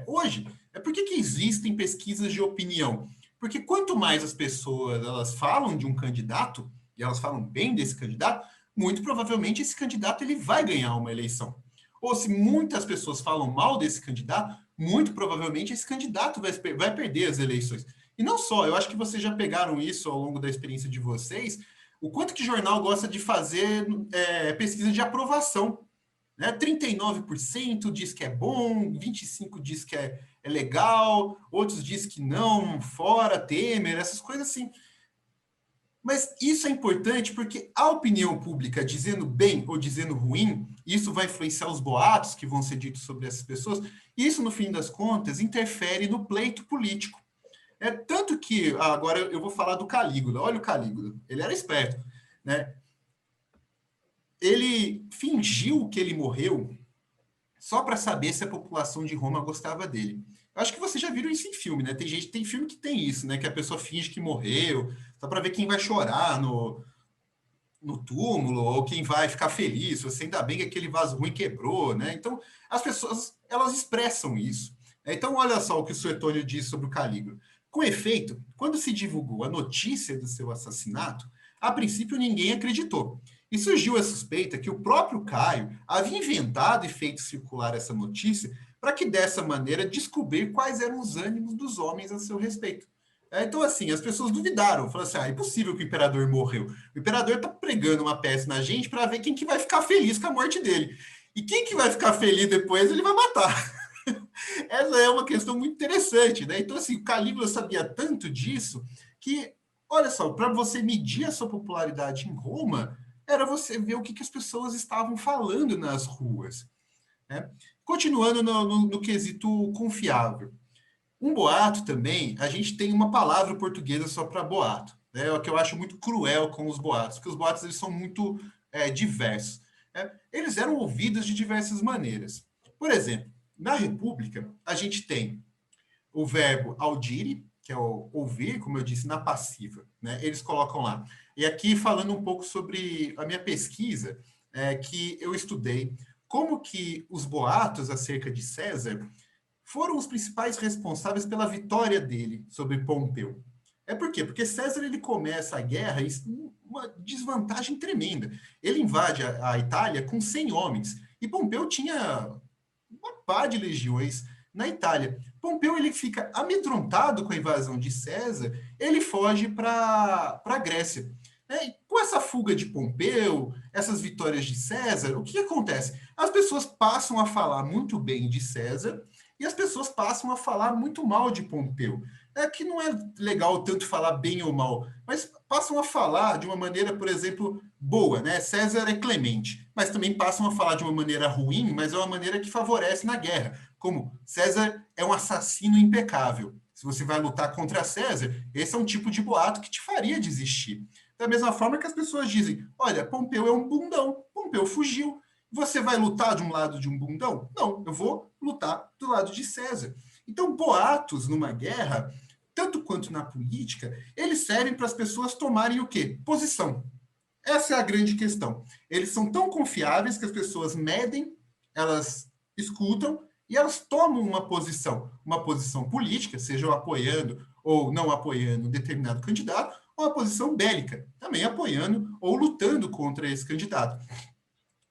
hoje. Por que existem pesquisas de opinião? Porque quanto mais as pessoas elas falam de um candidato, e elas falam bem desse candidato, muito provavelmente esse candidato ele vai ganhar uma eleição. Ou se muitas pessoas falam mal desse candidato, muito provavelmente esse candidato vai perder as eleições. E não só, eu acho que vocês já pegaram isso ao longo da experiência de vocês, o quanto que jornal gosta de fazer pesquisa de aprovação. né? 39% diz que é bom, 25% diz que é legal, outros diz que não, fora, Temer, essas coisas assim. Mas isso é importante porque a opinião pública dizendo bem ou dizendo ruim, isso vai influenciar os boatos que vão ser ditos sobre essas pessoas, e isso, no fim das contas, interfere no pleito político. É tanto que, agora eu vou falar do Calígula. Olha o Calígula, ele era esperto, né? Ele fingiu que ele morreu só para saber se a população de Roma gostava dele. Eu acho que vocês já viram isso em filme, né? Tem filme que tem isso, né? Que a pessoa finge que morreu, só para ver quem vai chorar no túmulo, ou quem vai ficar feliz, você ainda bem que aquele vaso ruim quebrou, né? Então, as pessoas, elas expressam isso. Então, olha só o que o Suetônio diz sobre o Calígula. Com efeito, quando se divulgou a notícia do seu assassinato, a princípio ninguém acreditou. E surgiu a suspeita que o próprio Caio havia inventado e feito circular essa notícia para que, dessa maneira, descobrir quais eram os ânimos dos homens a seu respeito. Então, assim, as pessoas duvidaram. Falaram assim, é impossível que o imperador morreu. O imperador está pregando uma peça na gente para ver quem que vai ficar feliz com a morte dele. E quem que vai ficar feliz depois, ele vai matar. Essa é uma questão muito interessante, né? Então, assim, o Calígula sabia tanto disso que, olha só, para você medir a sua popularidade em Roma, era você ver o que as pessoas estavam falando nas ruas, né? Continuando no quesito confiável. Um boato também, a gente tem uma palavra portuguesa só para boato, né? O que eu acho muito cruel com os boatos, porque os boatos eles são muito diversos. Né? Eles eram ouvidos de diversas maneiras. Por exemplo, na República, a gente tem o verbo audire, que é o ouvir, como eu disse, na passiva. Né? Eles colocam lá. E aqui, falando um pouco sobre a minha pesquisa, que eu estudei como que os boatos acerca de César foram os principais responsáveis pela vitória dele sobre Pompeu. Por quê? Porque César ele começa a guerra em uma desvantagem tremenda. Ele invade a Itália com 100 homens e Pompeu tinha uma pá de legiões na Itália. Pompeu ele fica amedrontado com a invasão de César, ele foge para a Grécia. E com essa fuga de Pompeu, essas vitórias de César, o que acontece? As pessoas passam a falar muito bem de César e as pessoas passam a falar muito mal de Pompeu. Que não é legal tanto falar bem ou mal, mas passam a falar de uma maneira, por exemplo, boa, né? César é clemente, mas também passam a falar de uma maneira ruim, mas é uma maneira que favorece na guerra, como César é um assassino impecável. Se você vai lutar contra César, esse é um tipo de boato que te faria desistir. Da mesma forma que as pessoas dizem, olha, Pompeu é um bundão, Pompeu fugiu. Você vai lutar de um lado de um bundão? Não, eu vou lutar do lado de César. Então, boatos numa guerra, tanto quanto na política, eles servem para as pessoas tomarem o quê? Posição. Essa é a grande questão. Eles são tão confiáveis que as pessoas medem, elas escutam e elas tomam uma posição política, seja apoiando ou não apoiando um determinado candidato, ou uma posição bélica, também apoiando ou lutando contra esse candidato.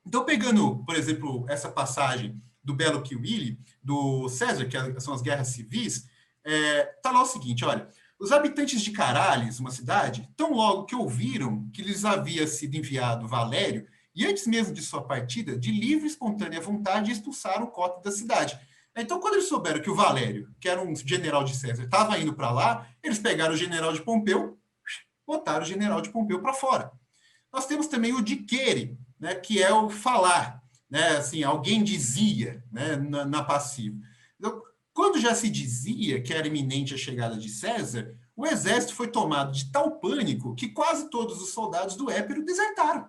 Então, pegando, por exemplo, essa passagem do Belo Quiwili, do César, que são as guerras civis, tá lá o seguinte, olha, os habitantes de Carales, uma cidade, tão logo que ouviram que lhes havia sido enviado Valério, e antes mesmo de sua partida, de livre e espontânea vontade, expulsaram o cota da cidade. Então, quando eles souberam que o Valério, que era um general de César, estava indo para lá, eles pegaram o general de Pompeu, botaram o general de Pompeu para fora. Nós temos também o diquere, né, que é o falar, né, assim, alguém dizia, né, na passiva. Então, quando já se dizia que era iminente a chegada de César, o exército foi tomado de tal pânico que quase todos os soldados do Épiro desertaram.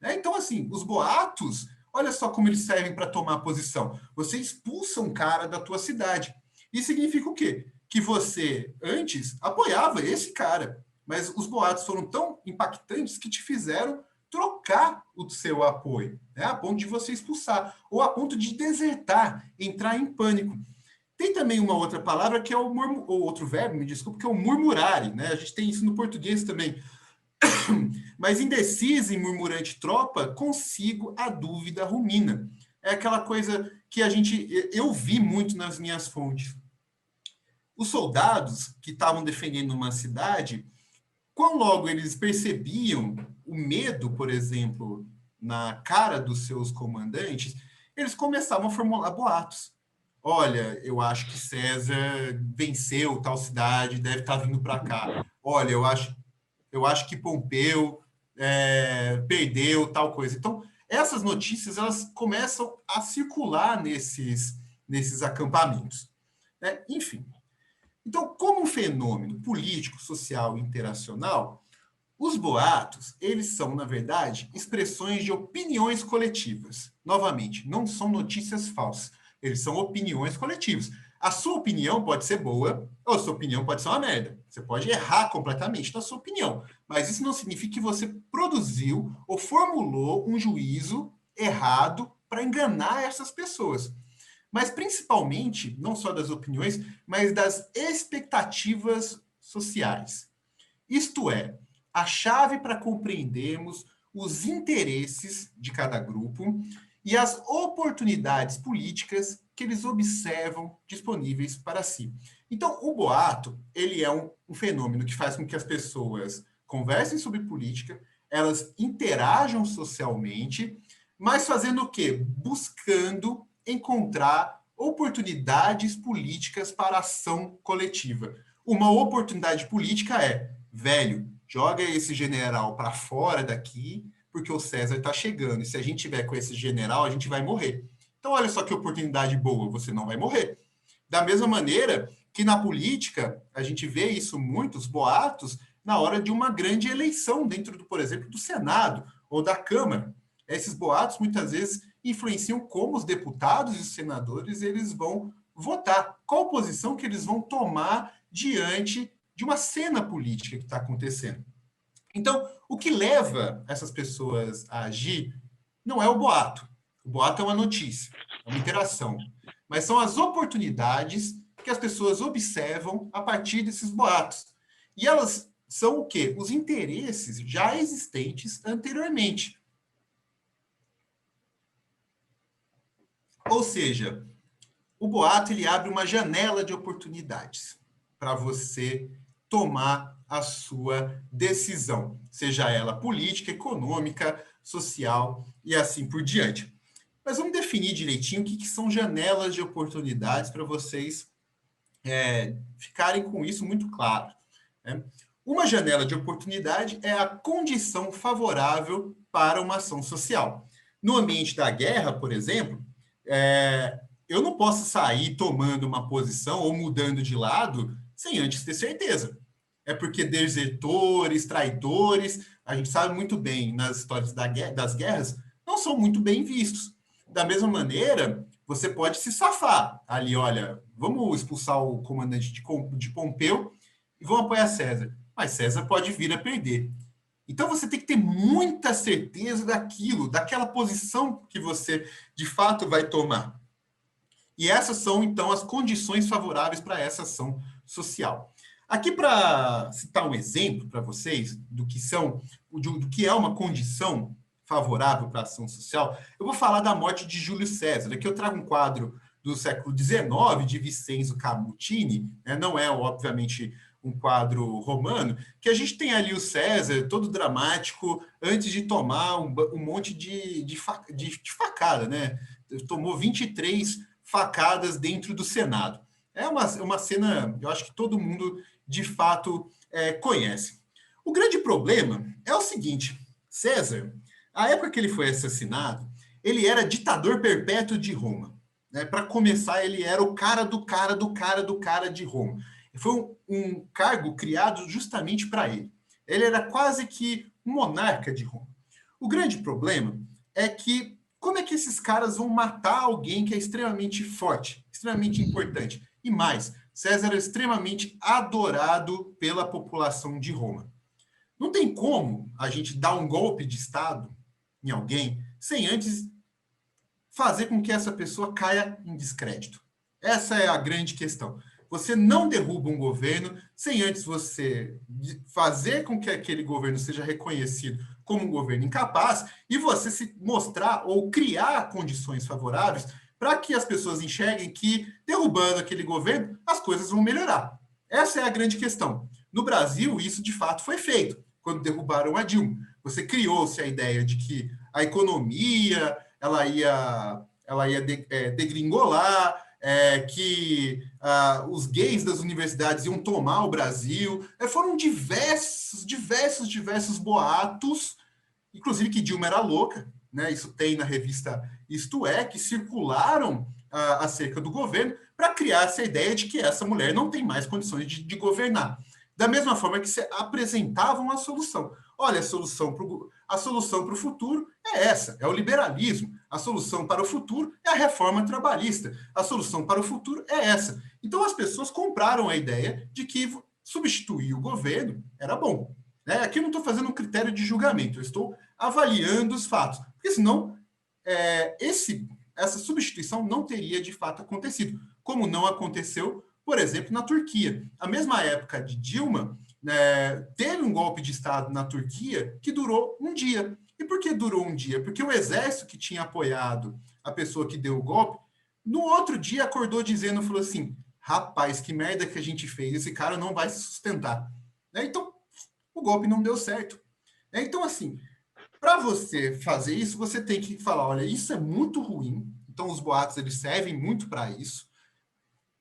Então, assim, os boatos, olha só como eles servem para tomar posição. Você expulsa um cara da tua cidade. Isso significa o quê? Que você, antes, apoiava esse cara, mas os boatos foram tão impactantes que te fizeram trocar o seu apoio, né, a ponto de você expulsar, ou a ponto de desertar, entrar em pânico. Tem também uma outra palavra que é o outro verbo, me desculpe, que é o murmurare, né? A gente tem isso no português também. Mas indecisa e murmurante tropa, consigo a dúvida rumina. É aquela coisa que eu vi muito nas minhas fontes. Os soldados que estavam defendendo uma cidade, quão logo eles percebiam o medo, por exemplo, na cara dos seus comandantes, eles começavam a formular boatos. Olha, eu acho que César venceu tal cidade, deve estar vindo para cá. Olha, eu acho que Pompeu perdeu tal coisa. Então, essas notícias elas começam a circular nesses acampamentos, né? Enfim. Então, como um fenômeno político, social e internacional, os boatos, eles são, na verdade, expressões de opiniões coletivas. Novamente, não são notícias falsas, eles são opiniões coletivas. A sua opinião pode ser boa, ou a sua opinião pode ser uma merda. Você pode errar completamente na sua opinião, mas isso não significa que você produziu ou formulou um juízo errado para enganar essas pessoas. Mas principalmente, não só das opiniões, mas das expectativas sociais. Isto é, a chave para compreendermos os interesses de cada grupo e as oportunidades políticas que eles observam disponíveis para si. Então, o boato, ele é um fenômeno que faz com que as pessoas conversem sobre política, elas interajam socialmente, mas fazendo o quê? Buscando encontrar oportunidades políticas para ação coletiva. Uma oportunidade política é, velho, joga esse general para fora daqui, porque o César está chegando. E se a gente tiver com esse general, a gente vai morrer. Então, olha só que oportunidade boa, você não vai morrer. Da mesma maneira que na política, a gente vê isso muitos boatos na hora de uma grande eleição dentro, por exemplo, do Senado ou da Câmara. Esses boatos, muitas vezes, influenciam como os deputados e os senadores eles vão votar, qual posição que eles vão tomar diante de uma cena política que está acontecendo. Então, o que leva essas pessoas a agir não é o boato. O boato é uma notícia, é uma interação. Mas são as oportunidades que as pessoas observam a partir desses boatos. E elas são o quê? Os interesses já existentes anteriormente. Ou seja, o boato ele abre uma janela de oportunidades para você tomar a sua decisão, seja ela política, econômica, social e assim por diante. Mas vamos definir direitinho o que são janelas de oportunidades para vocês ficarem com isso muito claro, né? Uma janela de oportunidade é a condição favorável para uma ação social. No ambiente da guerra, por exemplo, eu não posso sair tomando uma posição ou mudando de lado sem antes ter certeza. É porque desertores, traidores, a gente sabe muito bem nas histórias das guerras, não são muito bem vistos. Da mesma maneira, você pode se safar. Ali, olha, vamos expulsar o comandante de Pompeu e vamos apoiar César. Mas César pode vir a perder. Então você tem que ter muita certeza daquilo, daquela posição que você de fato vai tomar. E essas são, então, as condições favoráveis para essa ação social. Aqui, para citar um exemplo para vocês do que é uma condição favorável para a ação social, eu vou falar da morte de Júlio César. Aqui eu trago um quadro do século XIX, de Vincenzo Camutini, né? Não é, obviamente, um quadro romano, que a gente tem ali o César, todo dramático, antes de tomar um monte de facada, né? Tomou 23 facadas dentro do Senado. É uma cena, eu acho que todo mundo, de fato, conhece. O grande problema é o seguinte, César, a época que ele foi assassinado, ele era ditador perpétuo de Roma. Né? Para começar, ele era o cara do cara de Roma. Foi um cargo criado justamente para ele. Ele era quase que um monarca de Roma. O grande problema é que como é que esses caras vão matar alguém que é extremamente forte, extremamente importante? E mais, César é extremamente adorado pela população de Roma. Não tem como a gente dar um golpe de Estado em alguém sem antes fazer com que essa pessoa caia em descrédito. Essa é a grande questão. Você não derruba um governo sem antes você fazer com que aquele governo seja reconhecido como um governo incapaz e você se mostrar ou criar condições favoráveis para que as pessoas enxerguem que, derrubando aquele governo, as coisas vão melhorar. Essa é a grande questão. No Brasil, isso de fato foi feito, quando derrubaram a Dilma. Você criou-se a ideia de que a economia ela ia ela ia degringolar, que os gays das universidades iam tomar o Brasil. Foram diversos boatos, inclusive que Dilma era louca, né? Isso tem na revista Isto É, que circularam acerca do governo para criar essa ideia de que essa mulher não tem mais condições de governar. Da mesma forma que se apresentavam a solução. Olha, a solução para o futuro é essa, é o liberalismo. A solução para o futuro é a reforma trabalhista. A solução para o futuro é essa. Então as pessoas compraram a ideia de que substituir o governo era bom. Né? Aqui eu não estou fazendo um critério de julgamento, eu estou avaliando os fatos. Porque senão essa substituição não teria de fato acontecido, como não aconteceu, por exemplo, na Turquia. A mesma época de Dilma, teve um golpe de Estado na Turquia que durou um dia. E por que durou um dia? Porque o exército que tinha apoiado a pessoa que deu o golpe, no outro dia acordou dizendo, falou assim, rapaz, que merda que a gente fez, esse cara não vai se sustentar. Então, o golpe não deu certo. Então, assim, para você fazer isso, você tem que falar, olha, isso é muito ruim. Então, os boatos, eles servem muito para isso.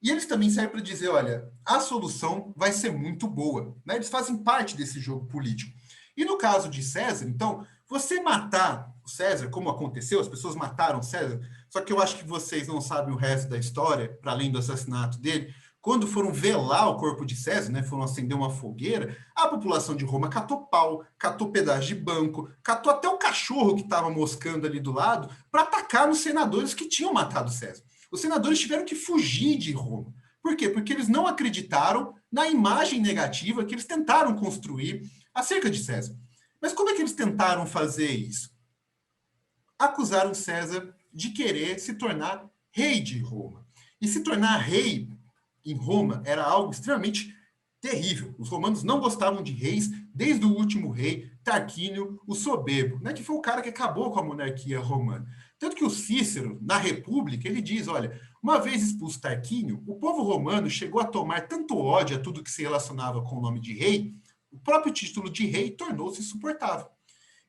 E eles também servem para dizer, olha, a solução vai ser muito boa. Né? Eles fazem parte desse jogo político. E no caso de César, então, você matar o César, como aconteceu, as pessoas mataram César, só que eu acho que vocês não sabem o resto da história, para além do assassinato dele. Quando foram velar o corpo de César, né, foram acender uma fogueira, a população de Roma catou pau, catou pedaço de banco, catou até o cachorro que estava moscando ali do lado para atacar nos senadores que tinham matado César. Os senadores tiveram que fugir de Roma. Por quê? Porque eles não acreditaram na imagem negativa que eles tentaram construir acerca de César. Mas como é que eles tentaram fazer isso? Acusaram César de querer se tornar rei de Roma. E se tornar rei em Roma era algo extremamente terrível. Os romanos não gostavam de reis, desde o último rei, Tarquínio, o Soberbo, né, que foi o cara que acabou com a monarquia romana. Tanto que o Cícero, na República, ele diz, olha, uma vez expulso Tarquínio, o povo romano chegou a tomar tanto ódio a tudo que se relacionava com o nome de rei, o próprio título de rei tornou-se insuportável.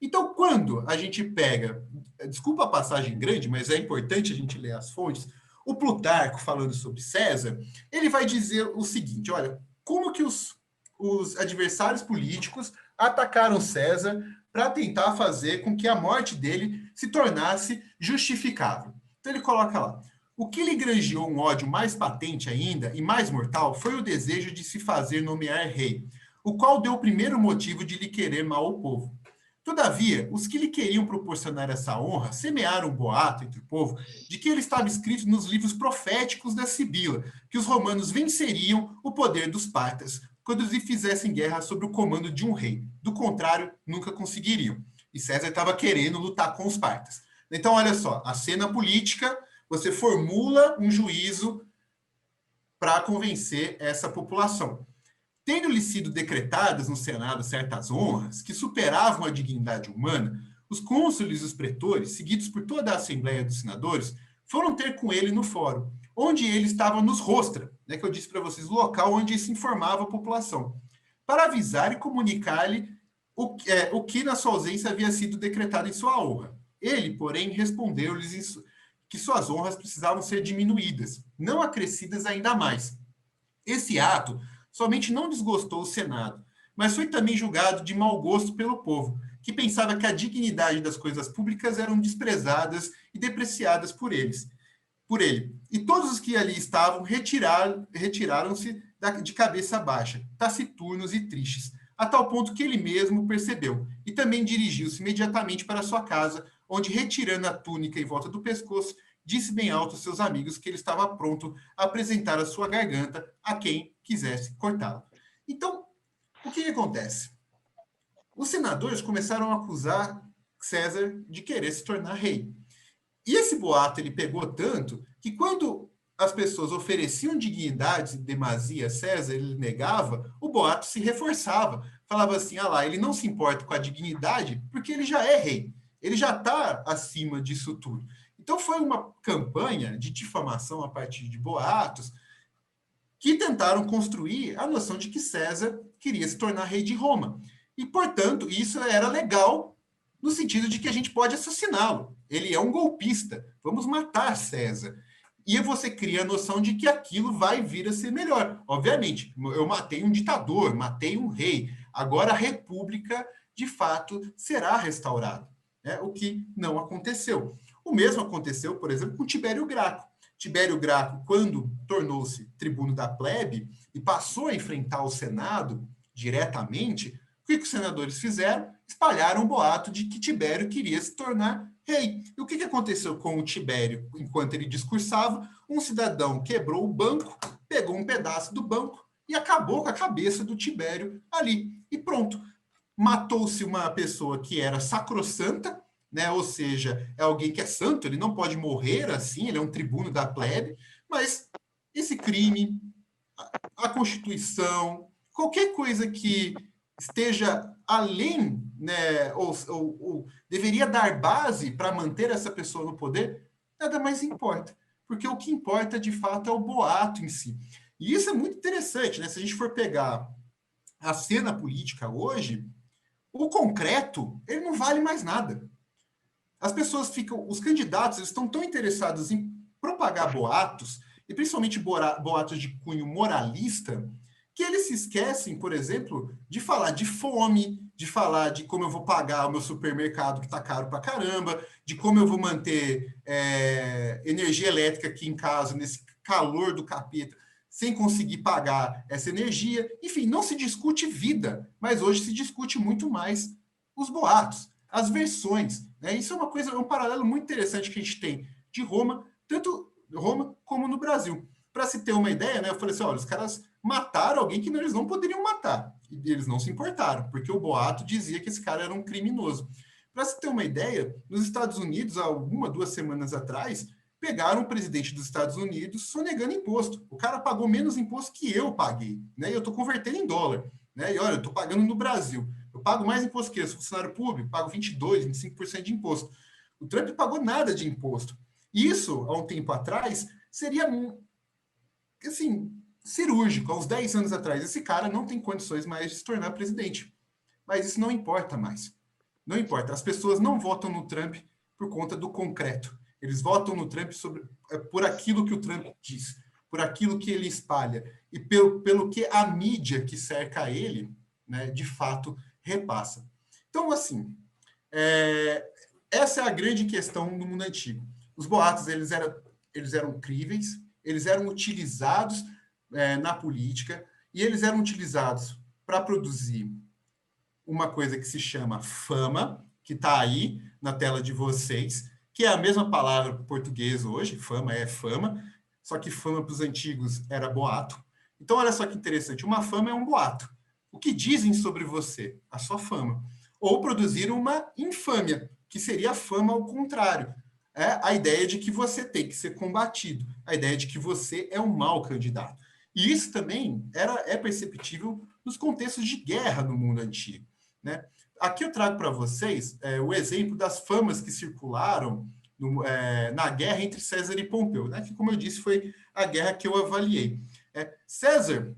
Então, quando a gente pega, desculpa a passagem grande, mas é importante a gente ler as fontes, o Plutarco, falando sobre César, ele vai dizer o seguinte, olha, como que os adversários políticos atacaram César para tentar fazer com que a morte dele se tornasse justificável. Então ele coloca lá, o que lhe granjeou um ódio mais patente ainda e mais mortal foi o desejo de se fazer nomear rei, o qual deu o primeiro motivo de lhe querer mal ao povo. Todavia, os que lhe queriam proporcionar essa honra semearam um boato entre o povo de que ele estava escrito nos livros proféticos da Sibila, que os romanos venceriam o poder dos partas quando lhe fizessem guerra sob o comando de um rei. Do contrário, nunca conseguiriam. E César estava querendo lutar com os partas. Então, olha só, a cena política, você formula um juízo para convencer essa população. Tendo-lhe sido decretadas no Senado certas honras que superavam a dignidade humana, os cônsules e os pretores, seguidos por toda a Assembleia dos Senadores, foram ter com ele no fórum, onde ele estava nos rostra, né, que eu disse para vocês, o local onde se informava a população, para avisar e comunicar-lhe o que na sua ausência havia sido decretado em sua honra. Ele, porém, respondeu-lhes que suas honras precisavam ser diminuídas, não acrescidas ainda mais. Esse ato somente não desgostou o Senado, mas foi também julgado de mau gosto pelo povo, que pensava que a dignidade das coisas públicas eram desprezadas e depreciadas por ele. E todos os que ali estavam retiraram-se de cabeça baixa, taciturnos e tristes, a tal ponto que ele mesmo percebeu, e também dirigiu-se imediatamente para sua casa, onde, retirando a túnica em volta do pescoço, disse bem alto aos seus amigos que ele estava pronto a apresentar a sua garganta a quem quisesse cortá-la. Então, o que acontece? Os senadores começaram a acusar César de querer se tornar rei. E esse boato ele pegou tanto que quando as pessoas ofereciam dignidades em demasia a César, ele negava, o boato se reforçava. Falava assim, ah lá, ele não se importa com a dignidade porque ele já é rei. Ele já está acima disso tudo. Então foi uma campanha de difamação a partir de boatos que tentaram construir a noção de que César queria se tornar rei de Roma. E, portanto, isso era legal no sentido de que a gente pode assassiná-lo. Ele é um golpista. Vamos matar César. E você cria a noção de que aquilo vai vir a ser melhor. Obviamente, eu matei um ditador, matei um rei. Agora a república, de fato, será restaurada, né? O que não aconteceu. O mesmo aconteceu, por exemplo, com Tibério Graco. Tibério Graco, quando tornou-se tribuno da plebe e passou a enfrentar o Senado diretamente, o que os senadores fizeram? Espalharam um boato de que Tibério queria se tornar rei. E o que aconteceu com o Tibério enquanto ele discursava? Um cidadão quebrou o banco, pegou um pedaço do banco e acabou com a cabeça do Tibério ali. E pronto. Matou-se uma pessoa que era sacrossanta, né? Ou seja, é alguém que é santo, ele não pode morrer assim, ele é um tribuno da plebe, mas esse crime, a Constituição, qualquer coisa que esteja além, né, ou deveria dar base para manter essa pessoa no poder, nada mais importa. Porque o que importa, de fato, é o boato em si. E isso é muito interessante, né? Se a gente for pegar a cena política hoje, o concreto, ele não vale mais nada. As pessoas ficam, os candidatos, eles estão tão interessados em propagar boatos, e principalmente boatos de cunho moralista, que eles se esquecem, por exemplo, de falar de fome, de falar de como eu vou pagar o meu supermercado que está caro para caramba, de como eu vou manter energia elétrica aqui em casa, nesse calor do capeta, sem conseguir pagar essa energia. Enfim, não se discute vida, mas hoje se discute muito mais os boatos, as versões, né? Isso é uma coisa, é um paralelo muito interessante que a gente tem de Roma, tanto Roma como no Brasil. Para se ter uma ideia, né, eu falei assim, olha, os caras mataram alguém que eles não poderiam matar, e eles não se importaram, porque o boato dizia que esse cara era um criminoso. Para se ter uma ideia, nos Estados Unidos, há 2 semanas atrás, pegaram o presidente dos Estados Unidos sonegando imposto. O cara pagou menos imposto que eu paguei, né? E eu estou convertendo em dólar, né? E olha, eu estou pagando no Brasil. Eu pago mais imposto que eu, sou funcionário público, pago 22%, 25% de imposto. O Trump pagou nada de imposto. Isso, há um tempo atrás, seria, assim, cirúrgico. Há uns 10 anos atrás, esse cara não tem condições mais de se tornar presidente. Mas isso não importa mais. Não importa. As pessoas não votam no Trump por conta do concreto. Eles votam no Trump por aquilo que o Trump diz, por aquilo que ele espalha e pelo que a mídia que cerca ele, né, de fato, repassa. Então, assim, essa é a grande questão do mundo antigo. Os boatos, eles eram críveis, eles eram utilizados na política e eles eram utilizados para produzir uma coisa que se chama fama, que está aí na tela de vocês, que é a mesma palavra para o português hoje, fama é fama, só que fama para os antigos era boato. Então, olha só que interessante, uma fama é um boato. O que dizem sobre você? A sua fama. Ou produzir uma infâmia, que seria a fama ao contrário. É a ideia de que você tem que ser combatido, a ideia de que você é um mau candidato. E isso também é perceptível nos contextos de guerra no mundo antigo, né? Aqui eu trago para vocês o exemplo das famas que circularam na guerra entre César e Pompeu, né? Que, como eu disse, foi a guerra que eu avaliei. César,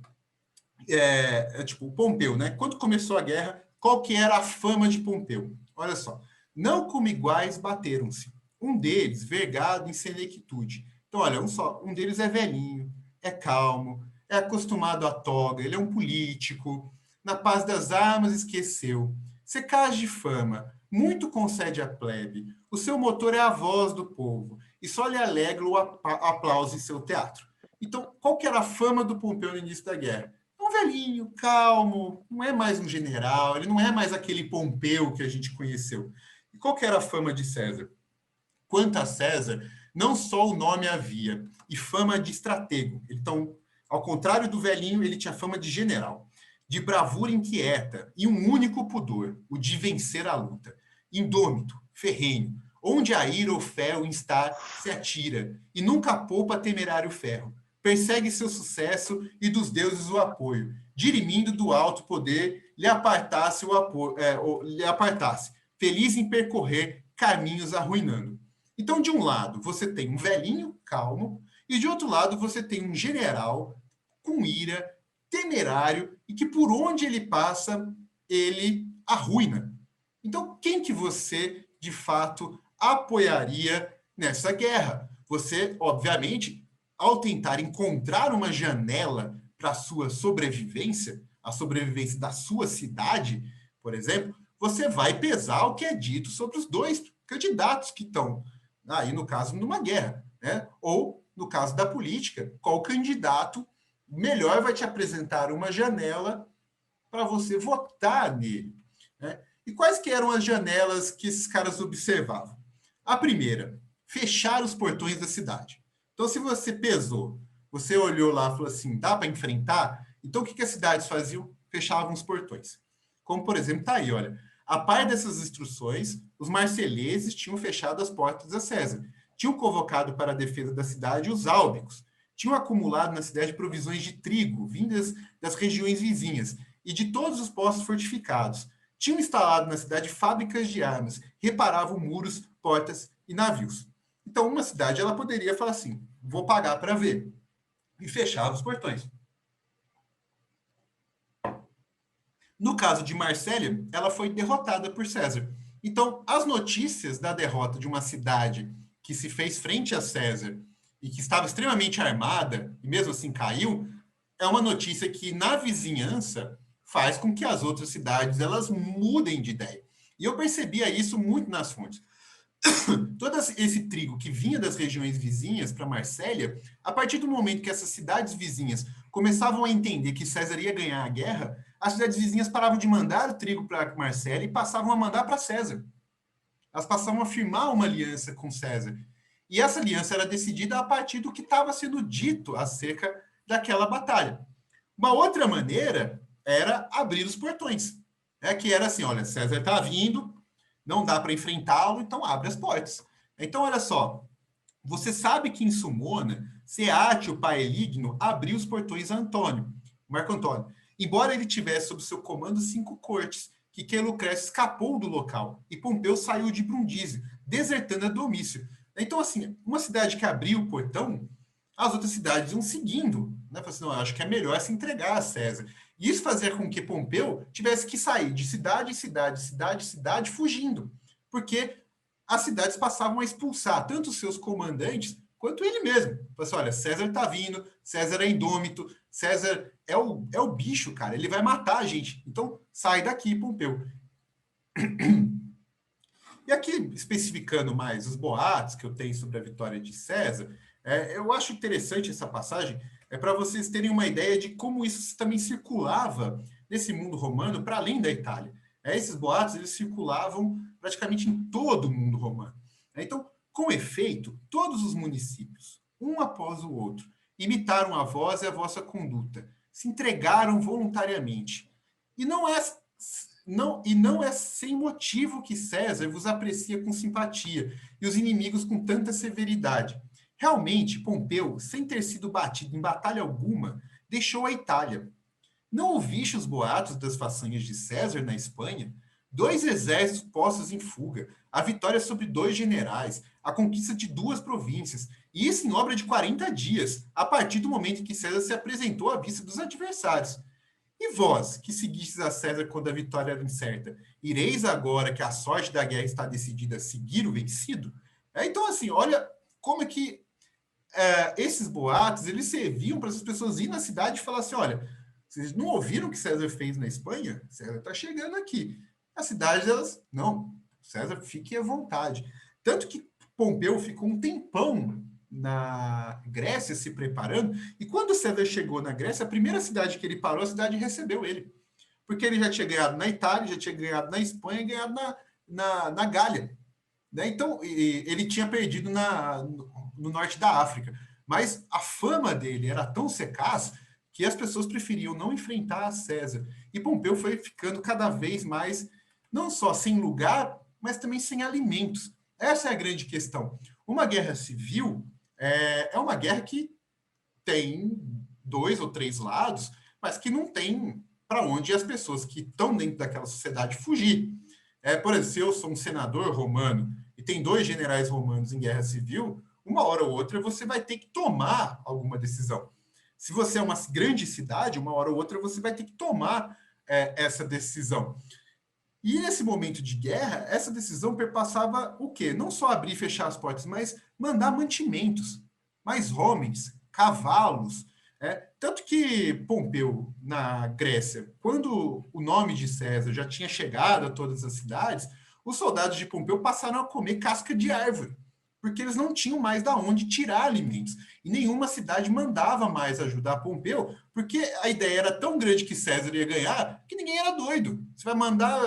tipo, Pompeu, né? Quando começou a guerra, qual que era a fama de Pompeu? Olha só, não como iguais bateram-se. Um deles, vergado em senectude. Então, olha, um deles é velhinho, é calmo, é acostumado à toga, ele é um político, na paz das armas esqueceu. Secaz de fama, muito concede à plebe. O seu motor é a voz do povo, e só lhe alegra o aplauso em seu teatro. Então, qual que era a fama do Pompeu no início da guerra? Um velhinho, calmo, não é mais um general, ele não é mais aquele Pompeu que a gente conheceu. E qual que era a fama de César? Quanto a César, não só o nome havia, e fama de estratego. Então, ao contrário do velhinho, ele tinha fama de general, de bravura inquieta e um único pudor, o de vencer a luta. Indômito, ferrenho, onde a ira ou fé o instar, se atira, e nunca poupa temerário ferro. Persegue seu sucesso e dos deuses o apoio, dirimindo do alto poder, lhe apartasse, feliz em percorrer caminhos arruinando. Então, de um lado, você tem um velhinho calmo, e de outro lado, você tem um general com ira, temerário, e que por onde ele passa, ele arruina. Então, quem que você, de fato, apoiaria nessa guerra? Você, obviamente, ao tentar encontrar uma janela para a sua sobrevivência, a sobrevivência da sua cidade, por exemplo, você vai pesar o que é dito sobre os dois candidatos que estão aí, no caso, numa guerra, né? Ou, no caso da política, qual candidato melhor vai te apresentar uma janela para você votar nele, né? E quais que eram as janelas que esses caras observavam? A primeira, fechar os portões da cidade. Então, se você pesou, você olhou lá e falou assim, dá para enfrentar? Então, o que, que as cidades faziam? Fechavam os portões. Como, por exemplo, está aí, olha. A par dessas instruções, os marceleses tinham fechado as portas a César. Tinham convocado para a defesa da cidade os álbicos. Tinham acumulado na cidade provisões de trigo, vindas das regiões vizinhas, e de todos os postos fortificados. Tinham instalado na cidade fábricas de armas, reparavam muros, portas e navios. Então, uma cidade ela poderia falar assim: vou pagar para ver, e fechava os portões. No caso de Marsella, ela foi derrotada por César. Então, as notícias da derrota de uma cidade que se fez frente a César e que estava extremamente armada, e mesmo assim caiu, é uma notícia que, na vizinhança, faz com que as outras cidades elas mudem de ideia. E eu percebia isso muito nas fontes. Todo esse trigo que vinha das regiões vizinhas para Marsella, a partir do momento que essas cidades vizinhas começavam a entender que César ia ganhar a guerra, as cidades vizinhas paravam de mandar o trigo para Marsella e passavam a mandar para César. Elas passavam a firmar uma aliança com César. E essa aliança era decidida a partir do que estava sendo dito acerca daquela batalha. Uma outra maneira era abrir os portões. Que era assim, olha, César está vindo, não dá para enfrentá-lo, então abre as portas. Então, olha só, você sabe que em Sumona, Seátio Paeligno abriu os portões a Antônio, Marco Antônio, embora ele tivesse sob seu comando 5 cortes, que Lucrécio escapou do local e Pompeu saiu de Brundísio, desertando a Domício. Então, assim, uma cidade que abriu o portão, as outras cidades iam seguindo, né? Assim, não, eu acho que é melhor se entregar a César. E isso fazia com que Pompeu tivesse que sair de cidade em cidade, cidade em cidade, fugindo, porque as cidades passavam a expulsar tanto os seus comandantes quanto ele mesmo. Assim, olha, César está vindo, César é indômito, César é o bicho, cara, ele vai matar a gente. Então, sai daqui, Pompeu. E aqui, especificando mais os boatos que eu tenho sobre a vitória de César, eu acho interessante essa passagem, para vocês terem uma ideia de como isso também circulava nesse mundo romano para além da Itália. Esses boatos eles circulavam praticamente em todo o mundo romano. Então, com efeito, todos os municípios, um após o outro, imitaram a voz e a vossa conduta, se entregaram voluntariamente. E não é sem motivo que César vos aprecia com simpatia e os inimigos com tanta severidade. Realmente, Pompeu, sem ter sido batido em batalha alguma, deixou a Itália. Não ouviste os boatos das façanhas de César na Espanha? 2 exércitos postos em fuga, a vitória sobre 2 generais, a conquista de 2 províncias, e isso em obra de 40 dias, a partir do momento em que César se apresentou à vista dos adversários. E vós, que seguistes a César quando a vitória era incerta, ireis agora que a sorte da guerra está decidida a seguir o vencido? Então, assim, olha como é que esses boatos, eles serviam para as pessoas irem na cidade e falar assim, olha, vocês não ouviram o que César fez na Espanha? César está chegando aqui. As cidades, elas, não, César fique à vontade. Tanto que Pompeu ficou um tempão na Grécia se preparando, e quando César chegou na Grécia, a primeira cidade que ele parou, a cidade recebeu ele. Porque ele já tinha ganhado na Itália, já tinha ganhado na Espanha, ganhado na Gália. Né? Então, ele tinha perdido no norte da África. Mas a fama dele era tão secaz que as pessoas preferiam não enfrentar a César. E Pompeu foi ficando cada vez mais, não só sem lugar, mas também sem alimentos. Essa é a grande questão. Uma guerra civil é uma guerra que tem 2 ou 3 lados, mas que não tem para onde as pessoas que estão dentro daquela sociedade fugir. Por exemplo, se eu sou um senador romano e tem 2 generais romanos em guerra civil, uma hora ou outra você vai ter que tomar alguma decisão. Se você é uma grande cidade, uma hora ou outra você vai ter que tomar essa decisão. E nesse momento de guerra, essa decisão perpassava o quê? Não só abrir e fechar as portas, mas mandar mantimentos, mais homens, cavalos. Tanto que Pompeu, na Grécia, quando o nome de César já tinha chegado a todas as cidades, os soldados de Pompeu passaram a comer casca de árvore, porque eles não tinham mais da onde tirar alimentos. E nenhuma cidade mandava mais ajudar Pompeu, porque a ideia era tão grande que César ia ganhar, que ninguém era doido. Você vai mandar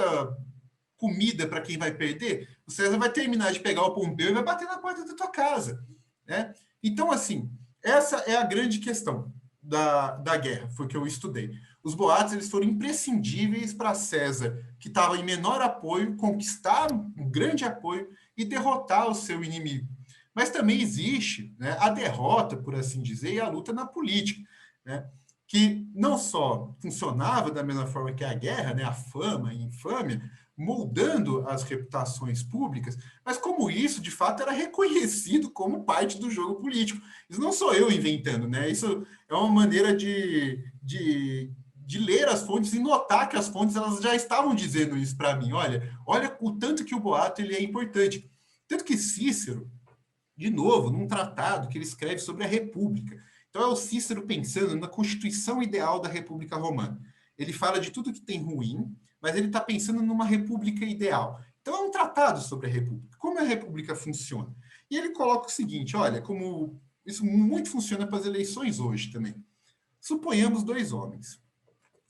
comida para quem vai perder? O César vai terminar de pegar o Pompeu e vai bater na porta da tua casa. Né? Então, assim, essa é a grande questão da guerra, foi o que eu estudei. Os boatos eles foram imprescindíveis para César, que estava em menor apoio, conquistar um grande apoio e derrotar o seu inimigo. Mas também existe, né, a derrota, por assim dizer, e a luta na política, né, que não só funcionava da mesma forma que a guerra, né, a fama, a infâmia, moldando as reputações públicas, mas como isso, de fato, era reconhecido como parte do jogo político. Isso não sou eu inventando, né? Isso é uma maneira de ler as fontes e notar que as fontes elas já estavam dizendo isso para mim. Olha o tanto que o boato ele é importante. Tanto que Cícero, de novo, num tratado que ele escreve sobre a República. Então é o Cícero pensando na constituição ideal da República Romana. Ele fala de tudo que tem ruim, mas ele está pensando numa república ideal. Então é um tratado sobre a república, como a república funciona. E ele coloca o seguinte, olha, como isso muito funciona para as eleições hoje também. Suponhamos dois homens.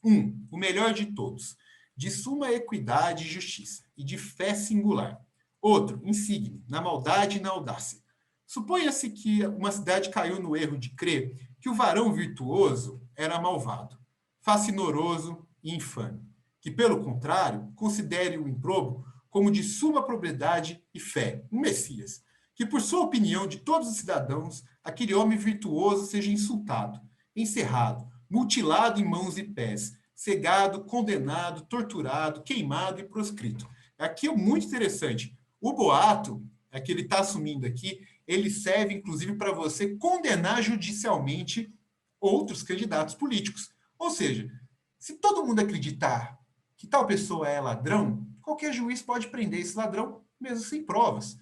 Um, o melhor de todos, de suma equidade e justiça, e de fé singular. Outro, insigne, na maldade e na audácia. Suponha-se que uma cidade caiu no erro de crer que o varão virtuoso era malvado, facinoroso e infame, que, pelo contrário, considere o improbo como de suma probidade e fé, um Messias, que, por sua opinião de todos os cidadãos, aquele homem virtuoso seja insultado, encerrado, mutilado em mãos e pés, cegado, condenado, torturado, queimado e proscrito. Aqui é muito interessante. O boato, que ele está assumindo aqui, ele serve, inclusive, para você condenar judicialmente outros candidatos políticos. Ou seja, se todo mundo acreditar que tal pessoa é ladrão, qualquer juiz pode prender esse ladrão, mesmo sem provas.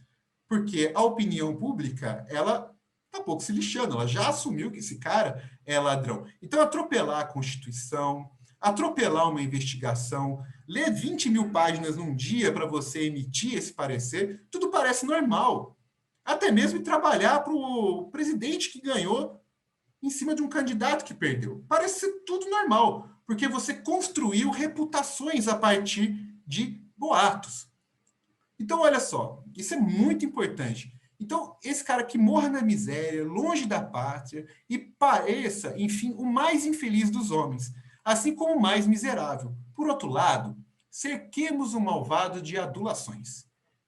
Porque a opinião pública, ela está pouco se lixando, ela já assumiu que esse cara é ladrão. Então, atropelar a Constituição, atropelar uma investigação, ler 20 mil páginas num dia para você emitir esse parecer, tudo parece normal. Até mesmo trabalhar para o presidente que ganhou em cima de um candidato que perdeu. Parece ser tudo normal, porque você construiu reputações a partir de boatos. Então, olha só, isso é muito importante. Então, esse cara que morra na miséria, longe da pátria, e pareça, enfim, o mais infeliz dos homens, assim como o mais miserável. Por outro lado, cerquemos o malvado de adulações,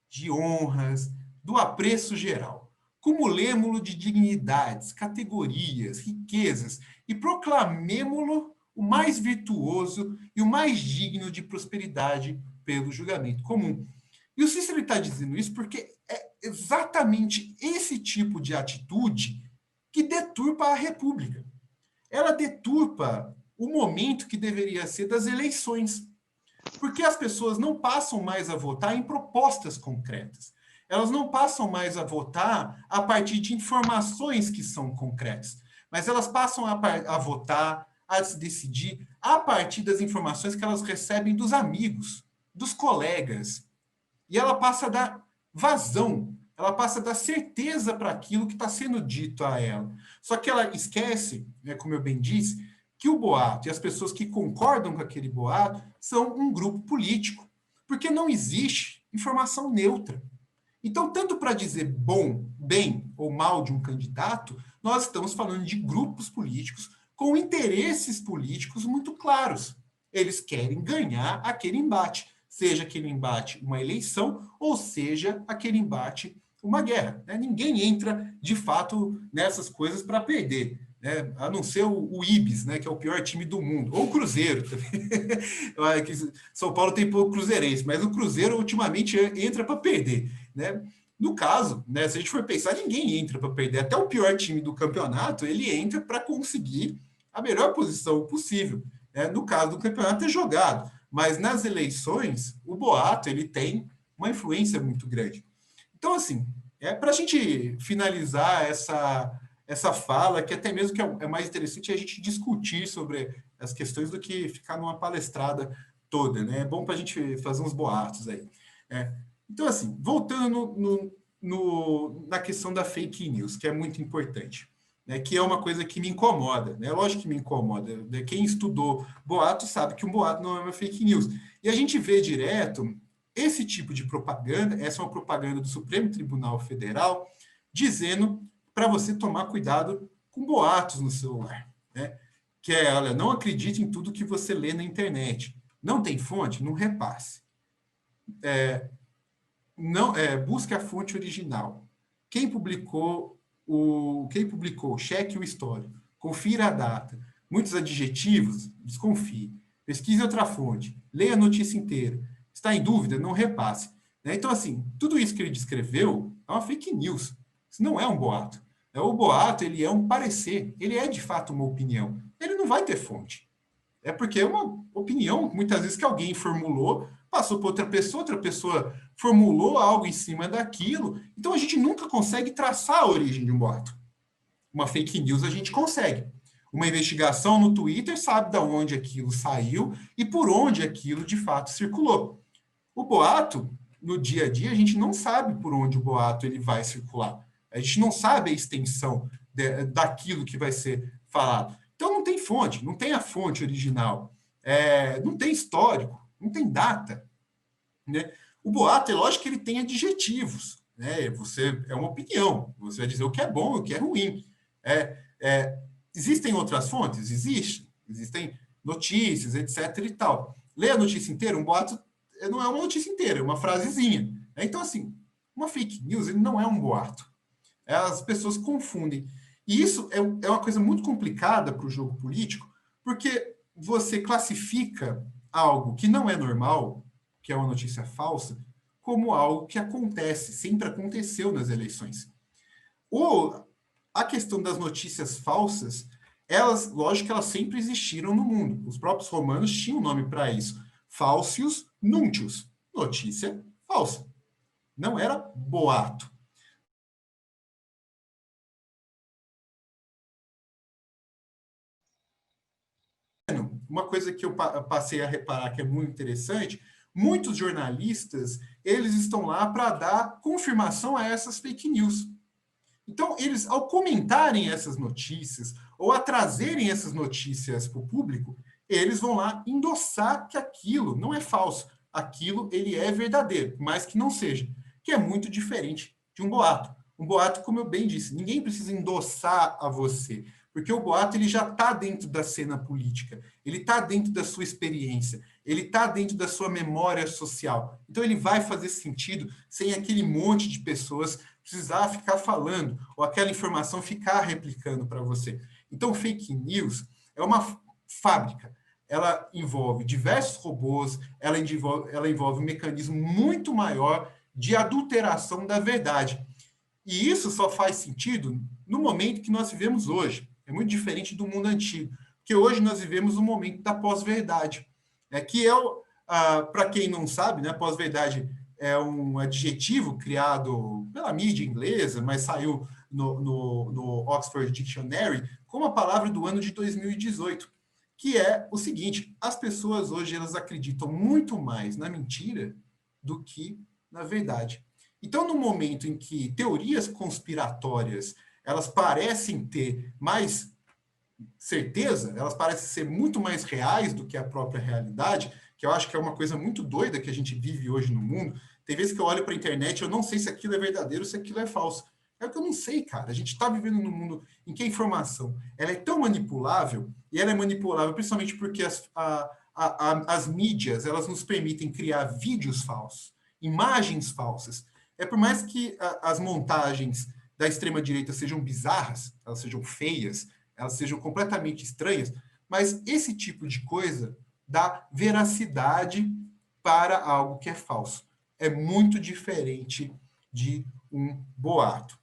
de honras, do apreço geral. Cumulemo-lo de dignidades, categorias, riquezas, e proclamemo-lo o mais virtuoso e o mais digno de prosperidade pelo julgamento comum. E o Cícero está dizendo isso porque é exatamente esse tipo de atitude que deturpa a República. Ela deturpa o momento que deveria ser das eleições, porque as pessoas não passam mais a votar em propostas concretas. Elas não passam mais a votar a partir de informações que são concretas, mas elas passam a votar, a se decidir a partir das informações que elas recebem dos amigos, dos colegas. E ela passa a dar vazão, ela passa a dar certeza para aquilo que está sendo dito a ela. Só que ela esquece, né, como eu bem disse, que o boato e as pessoas que concordam com aquele boato são um grupo político, porque não existe informação neutra. Então, tanto para dizer bom, bem ou mal de um candidato, nós estamos falando de grupos políticos com interesses políticos muito claros. Eles querem ganhar aquele embate, seja aquele embate uma eleição, ou seja aquele embate uma guerra. Né? Ninguém entra, de fato, nessas coisas para perder. Né? A não ser o Ibis, né? Que é o pior time do mundo, ou o Cruzeiro também. São Paulo tem pouco cruzeirense, mas o Cruzeiro ultimamente entra para perder. Né? No caso, né, se a gente for pensar, ninguém entra para perder. Até o pior time do campeonato, ele entra para conseguir a melhor posição possível. Né? No caso do campeonato, é jogado. mas nas eleições, o boato ele tem uma influência muito grande. Então, assim, para a gente finalizar essa fala, que até mesmo que é mais interessante a gente discutir sobre as questões do que ficar numa palestrada toda, né? É bom para a gente fazer uns boatos aí. Então, assim, voltando na questão da fake news, que é muito importante, né? Que é uma coisa que me incomoda, né? Lógico que me incomoda, né? Quem estudou boato sabe que um boato não é uma fake news. E a gente vê direto esse tipo de propaganda, essa é uma propaganda do Supremo Tribunal Federal, dizendo para você tomar cuidado com boatos no celular, né? Que é, olha, não acredite em tudo que você lê na internet. Não tem fonte? Não repasse. Não, busque a fonte original. Quem publicou, cheque o histórico, confira a data. Muitos adjetivos, desconfie. Pesquise outra fonte, leia a notícia inteira. Está em dúvida? Não repasse. Né? Então, assim, tudo isso que ele descreveu é uma fake news. Isso não é um boato. O boato, ele é um parecer, ele é de fato uma opinião. Ele não vai ter fonte. É porque é uma opinião, muitas vezes, que alguém formulou, passou para outra pessoa formulou algo em cima daquilo. Então, a gente nunca consegue traçar a origem de um boato. Uma fake news a gente consegue. Uma investigação no Twitter sabe de onde aquilo saiu e por onde aquilo, de fato, circulou. O boato, no dia a dia, a gente não sabe por onde o boato ele vai circular. A gente não sabe a extensão daquilo que vai ser falado. Então, não tem fonte, não tem a fonte original, não tem histórico, não tem data. Né? O boato, é lógico que ele tem adjetivos. Né? Você é uma opinião, você vai dizer o que é bom e o que é ruim. Existem outras fontes? Existem notícias, etc. e tal. Ler a notícia inteira, um boato não é uma notícia inteira, é uma frasezinha. Então, assim, uma fake news ele não é um boato. As pessoas confundem. E isso é uma coisa muito complicada para o jogo político, porque você classifica algo que não é normal, que é uma notícia falsa, como algo que acontece, sempre aconteceu nas eleições. A questão das notícias falsas, lógico que elas sempre existiram no mundo. Os próprios romanos tinham um nome para isso. Falsius nuntius. Notícia falsa. Não era boato. Uma coisa que eu passei a reparar que é muito interessante, muitos jornalistas, eles estão lá para dar confirmação a essas fake news. Então, eles, ao comentarem essas notícias, ou a trazerem essas notícias para o público, eles vão lá endossar que aquilo não é falso, aquilo ele é verdadeiro, mas que não seja, que é muito diferente de um boato. Um boato, como eu bem disse, ninguém precisa endossar a você, porque o boato ele já está dentro da cena política, ele está dentro da sua experiência, ele está dentro da sua memória social. Então, ele vai fazer sentido sem aquele monte de pessoas precisar ficar falando, ou aquela informação ficar replicando para você. Então, fake news é uma fábrica. Ela envolve diversos robôs, ela envolve um mecanismo muito maior de adulteração da verdade. E isso só faz sentido no momento que nós vivemos hoje. É muito diferente do mundo antigo, porque hoje nós vivemos o momento da pós-verdade, que é, para quem não sabe, né, pós-verdade é um adjetivo criado pela mídia inglesa, mas saiu no Oxford Dictionary como a palavra do ano de 2018, que é o seguinte: as pessoas hoje elas acreditam muito mais na mentira do que na verdade. Então, no momento em que teorias conspiratórias elas parecem ter mais certeza, elas parecem ser muito mais reais do que a própria realidade, que eu acho que é uma coisa muito doida que a gente vive hoje no mundo. Tem vezes que eu olho para a internet e eu não sei se aquilo é verdadeiro ou se aquilo é falso. É o que eu não sei, cara. A gente está vivendo num mundo em que a informação ela é tão manipulável, e ela é manipulável principalmente porque as mídias elas nos permitem criar vídeos falsos, imagens falsas. Por mais que as montagens da extrema-direita sejam bizarras, elas sejam feias, elas sejam completamente estranhas, mas esse tipo de coisa dá veracidade para algo que é falso. É muito diferente de um boato.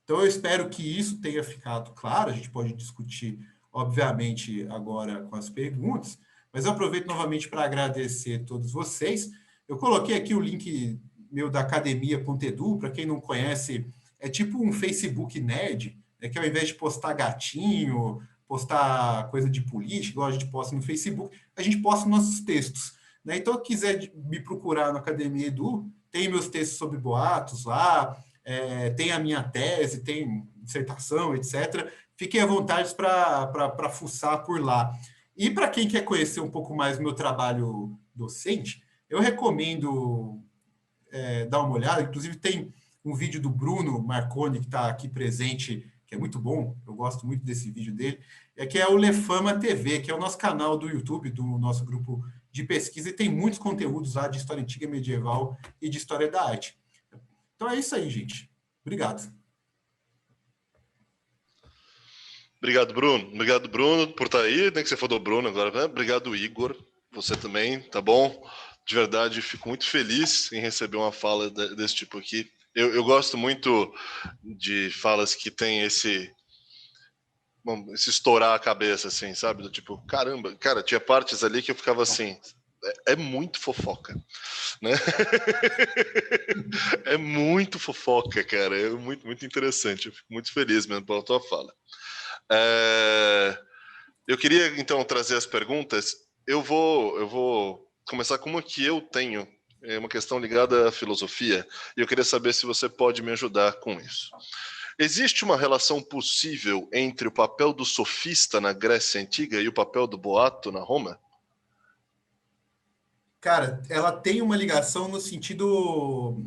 Então, eu espero que isso tenha ficado claro. A gente pode discutir, obviamente, agora com as perguntas, Mas eu aproveito novamente para agradecer a todos vocês. Eu coloquei aqui o link meu da academia.edu, para quem não conhece, é tipo um Facebook nerd, que ao invés de postar gatinho, postar coisa de política, igual a gente posta no Facebook, a gente posta nossos textos. Né? Então, se quiser me procurar na Academia Edu, tem meus textos sobre boatos lá, tem a minha tese, tem dissertação, etc. Fiquem à vontade para fuçar por lá. E para quem quer conhecer um pouco mais do meu trabalho docente, eu recomendo dar uma olhada. Inclusive, tem um vídeo do Bruno Marconi, que está aqui presente, que é muito bom. Eu gosto muito desse vídeo dele. Que é o Lefama TV, que é o nosso canal do YouTube, do nosso grupo de pesquisa, e tem muitos conteúdos lá de história antiga medieval e de história da arte. Então é isso aí, gente. Obrigado. Obrigado, Bruno. Obrigado, Bruno, por estar aí. Nem que você for do Bruno agora, né? Obrigado, Igor. Você também, tá bom? De verdade, fico muito feliz em receber uma fala desse tipo aqui. Eu gosto muito de falas que tem esse estourar a cabeça, assim, sabe? Do tipo, caramba, cara, tinha partes ali que eu ficava assim, é muito fofoca, né? É muito fofoca, cara, é muito, muito interessante, eu fico muito feliz mesmo pela tua fala. Eu queria, então, trazer as perguntas, eu vou começar com uma que eu tenho, é uma questão ligada à filosofia, e eu queria saber se você pode me ajudar com isso. Existe uma relação possível entre o papel do sofista na Grécia Antiga e o papel do boato na Roma? Cara, ela tem uma ligação no sentido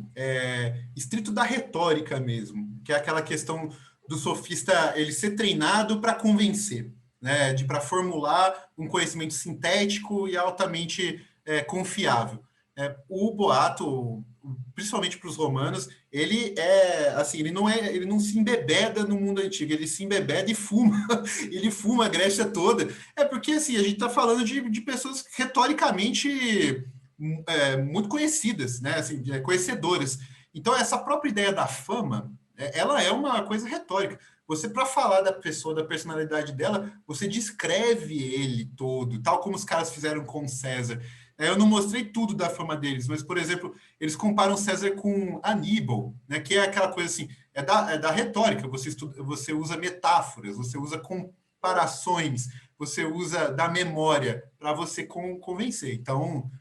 estrito da retórica mesmo, que é aquela questão do sofista ele ser treinado para convencer, né, para formular um conhecimento sintético e altamente confiável. O boato, principalmente para os romanos, ele é assim, ele não se embebeda no mundo antigo, ele se embebeda e fuma, ele fuma a Grécia toda. É porque assim, a gente está falando de pessoas retoricamente muito conhecidas, né? Assim, conhecedoras. Então, essa própria ideia da fama, ela é uma coisa retórica. Você, para falar da pessoa, da personalidade dela, você descreve ele todo, tal como os caras fizeram com César. Eu não mostrei tudo da fama deles, mas, por exemplo, eles comparam César com Aníbal, né, que é aquela coisa assim, da retórica, você usa metáforas, você usa comparações, você usa da memória para você convencer. Então,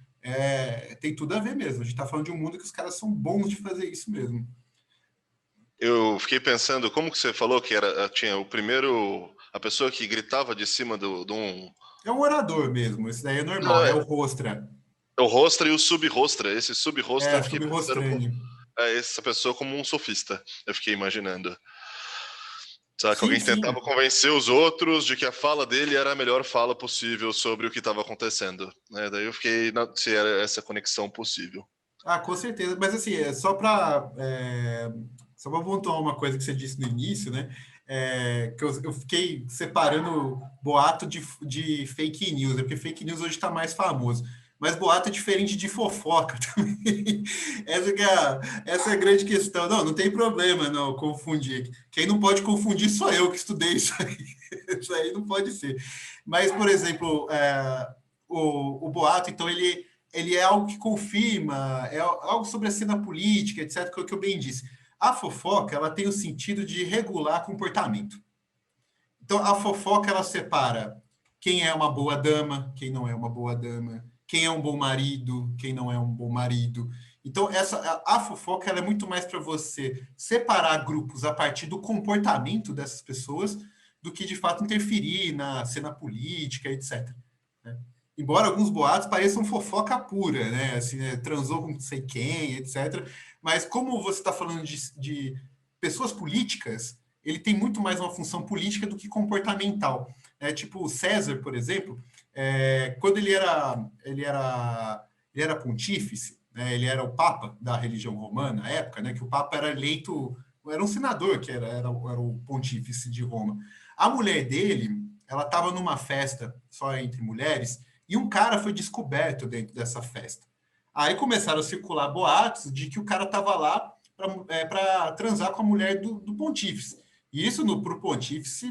tem tudo a ver mesmo. A gente está falando de um mundo que os caras são bons de fazer isso mesmo. Eu fiquei pensando, como que você falou que tinha o primeiro, a pessoa que gritava de cima de um... É um orador mesmo, isso daí é normal, é o rostra. É o rostra e o subrostra. Esse subrostra eu fiquei pensando subrostrane. essa pessoa como um sofista. Eu fiquei imaginando. Sabe, que Sim, alguém sim. tentava convencer os outros de que a fala dele era a melhor fala possível sobre o que estava acontecendo. Né? Daí eu fiquei se era essa conexão possível. Ah, com certeza. Mas assim, só para pontuar uma coisa que você disse no início, né? Que eu fiquei separando boato de fake news, porque fake news hoje está mais famoso. Mas boato é diferente de fofoca também. Essa é a grande questão. Não tem problema não confundir. Quem não pode confundir sou eu que estudei isso aí. Isso aí não pode ser. Mas, por exemplo, o boato, então, ele é algo que confirma, é algo sobre a cena política, etc., que eu bem disse. A fofoca, ela tem o sentido de regular comportamento. Então, a fofoca, ela separa quem é uma boa dama, quem não é uma boa dama, quem é um bom marido, quem não é um bom marido. Então, a fofoca ela é muito mais para você separar grupos a partir do comportamento dessas pessoas do que, de fato, interferir na cena política, etc. Né? Embora alguns boatos pareçam fofoca pura, né? Assim, transou com não sei quem, etc. Mas como você está falando de pessoas políticas, ele tem muito mais uma função política do que comportamental. Tipo o César, por exemplo, quando ele era pontífice, né? Ele era o papa da religião romana na época, né? Que o papa era eleito, era um senador que era o pontífice de Roma. A mulher dele, ela estava numa festa só entre mulheres e um cara foi descoberto dentro dessa festa. Aí começaram a circular boatos de que o cara estava lá para transar com a mulher do pontífice. E isso para o pontífice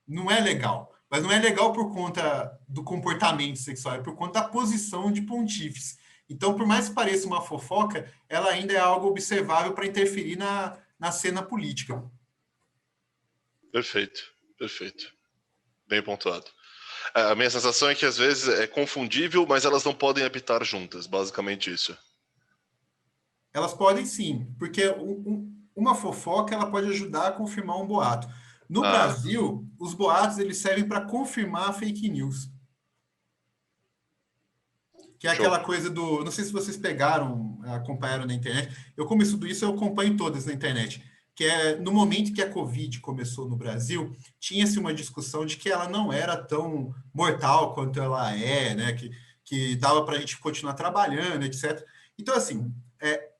não é legal. Mas não é legal por conta do comportamento sexual, é por conta da posição de pontífice. Então, por mais que pareça uma fofoca, ela ainda é algo observável para interferir na cena política. Perfeito, perfeito. Bem pontuado. A minha sensação é que às vezes é confundível, mas elas não podem habitar juntas, basicamente isso. Elas podem sim, porque uma fofoca ela pode ajudar a confirmar um boato. No Ah, Brasil, os boatos eles servem para confirmar fake news. Que é show. aquela coisa do. Não sei se vocês pegaram, acompanharam na internet. Eu, como estudo isso, eu acompanho todas na internet. Que é no momento que a Covid começou no Brasil, tinha-se uma discussão de que ela não era tão mortal quanto ela é, né? Que dava para a gente continuar trabalhando, etc. Então, assim,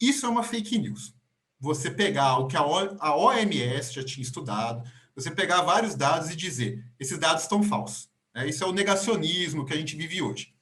isso é uma fake news. Você pegar o que a OMS já tinha estudado, você pegar vários dados e dizer, esses dados estão falsos. Né? Isso é o negacionismo que a gente vive hoje.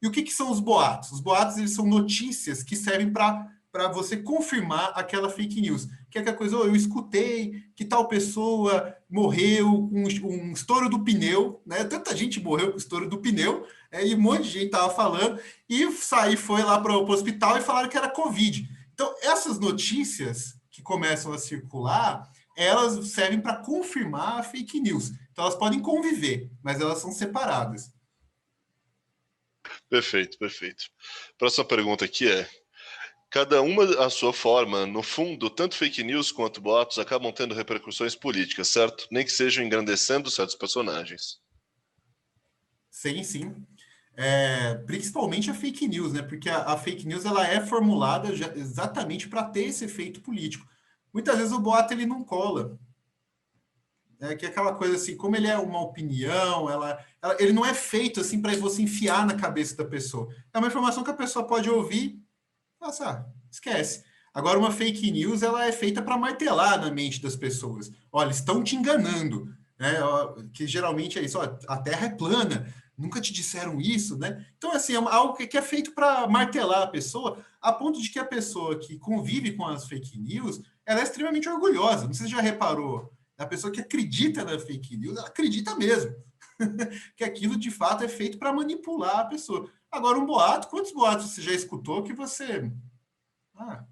E o que são os boatos? Os boatos eles são notícias que servem para você confirmar aquela fake news. Que é aquela coisa, oh, eu escutei que tal pessoa morreu com um estouro do pneu, né? Tanta gente morreu com estouro do pneu, e um monte de gente estava falando, e foi lá para o hospital e falaram que era Covid. Então, essas notícias que começam a circular, elas servem para confirmar a fake news. Então, elas podem conviver, mas elas são separadas. Perfeito, perfeito. Próxima pergunta aqui é: cada uma à sua forma, no fundo, tanto fake news quanto boatos acabam tendo repercussões políticas, certo? Nem que sejam engrandecendo certos personagens. Sim, sim. Principalmente a fake news, né? Porque a fake news ela é formulada exatamente para ter esse efeito político. Muitas vezes o boato ele não cola. Que é aquela coisa assim, como ele é uma opinião, ele não é feito assim para você enfiar na cabeça da pessoa. É uma informação que a pessoa pode ouvir, nossa, esquece. Agora, uma fake news ela é feita para martelar na mente das pessoas. Olha, estão te enganando, né? Que geralmente é isso. Ó, a Terra é plana. Nunca te disseram isso, né? Então, assim, algo que é feito para martelar a pessoa, a ponto de que a pessoa que convive com as fake news, ela é extremamente orgulhosa. Não sei se você já reparou. A pessoa que acredita na fake news, ela acredita mesmo que aquilo de fato é feito para manipular a pessoa. Agora, um boato, quantos boatos você já escutou que você. Ah,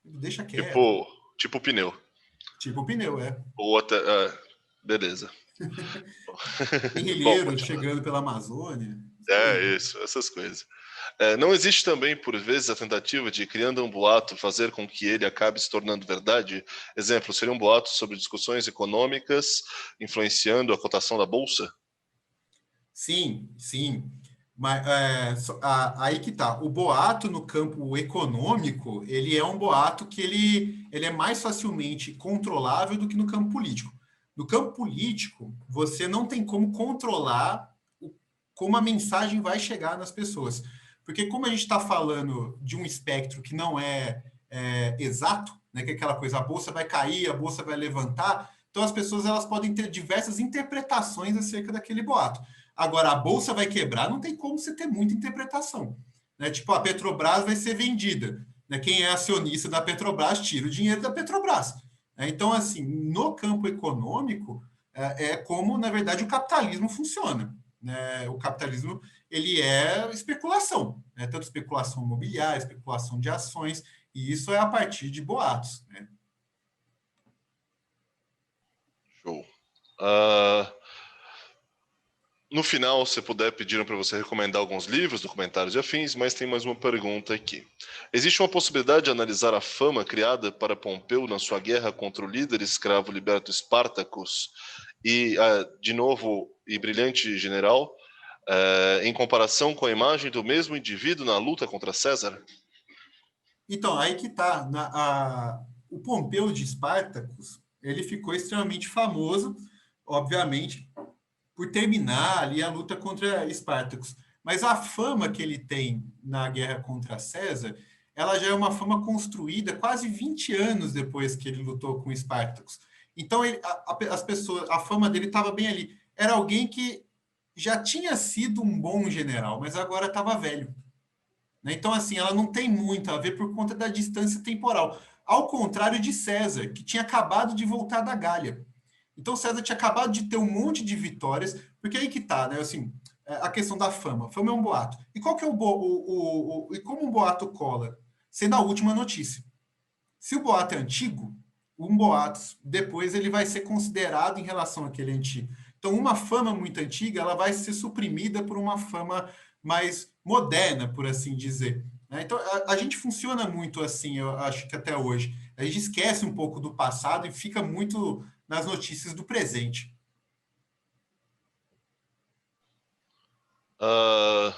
deixa quieto. Tipo, tipo pneu. Tipo o pneu, é. Ou até. Beleza. Bom, Guerrilheiro pode falar. chegando pela Amazônia. Isso aí. É isso, essas coisas. Não existe também, por vezes, a tentativa de, criando um boato, fazer com que ele acabe se tornando verdade? Exemplo, seria um boato sobre discussões econômicas influenciando a cotação da bolsa? Sim, sim. Mas aí que tá. O boato no campo econômico, ele é um boato que ele é mais facilmente controlável do que no campo político. No campo político, você não tem como controlar como a mensagem vai chegar nas pessoas. Porque como a gente está falando de um espectro que não é exato, né, que é aquela coisa, a bolsa vai cair, a bolsa vai levantar, então as pessoas elas podem ter diversas interpretações acerca daquele boato. Agora, a bolsa vai quebrar, não tem como você ter muita interpretação. Né? Tipo, a Petrobras vai ser vendida. Né? Quem é acionista da Petrobras tira o dinheiro da Petrobras. Então, assim, no campo econômico, é como, na verdade, o capitalismo funciona. Né? O capitalismo ele é especulação, né? Tanto especulação imobiliária, especulação de ações, e isso é a partir de boatos. Né? Show. No final, se puder, pediram para você recomendar alguns livros, documentários e afins, mas tem mais uma pergunta aqui. Existe uma possibilidade de analisar a fama criada para Pompeu na sua guerra contra o líder escravo liberto Espartacus e, de novo, e brilhante general, em comparação com a imagem do mesmo indivíduo na luta contra César? Então, aí que tá. O Pompeu de Espartacus, ele ficou extremamente famoso, obviamente, por terminar ali a luta contra Espartacus. Mas a fama que ele tem na guerra contra César, ela já é uma fama construída quase 20 anos depois que ele lutou com Espartacus. Então, as pessoas, a fama dele estava bem ali. Era alguém que já tinha sido um bom general, mas agora estava velho. Né? Então, assim, ela não tem muito a ver por conta da distância temporal. Ao contrário de César, que tinha acabado de voltar da Gália. Então, César tinha acabado de ter um monte de vitórias, porque aí que tá, né? Assim, a questão da fama. Fama é um boato. E qual que é e como um boato cola? Sendo a última notícia. Se o boato é antigo, um boato depois ele vai ser considerado em relação àquele antigo. Então, uma fama muito antiga, ela vai ser suprimida por uma fama mais moderna, por assim dizer. Né? Então, a gente funciona muito assim, eu acho que até hoje. A gente esquece um pouco do passado e fica muito nas notícias do presente. Ah,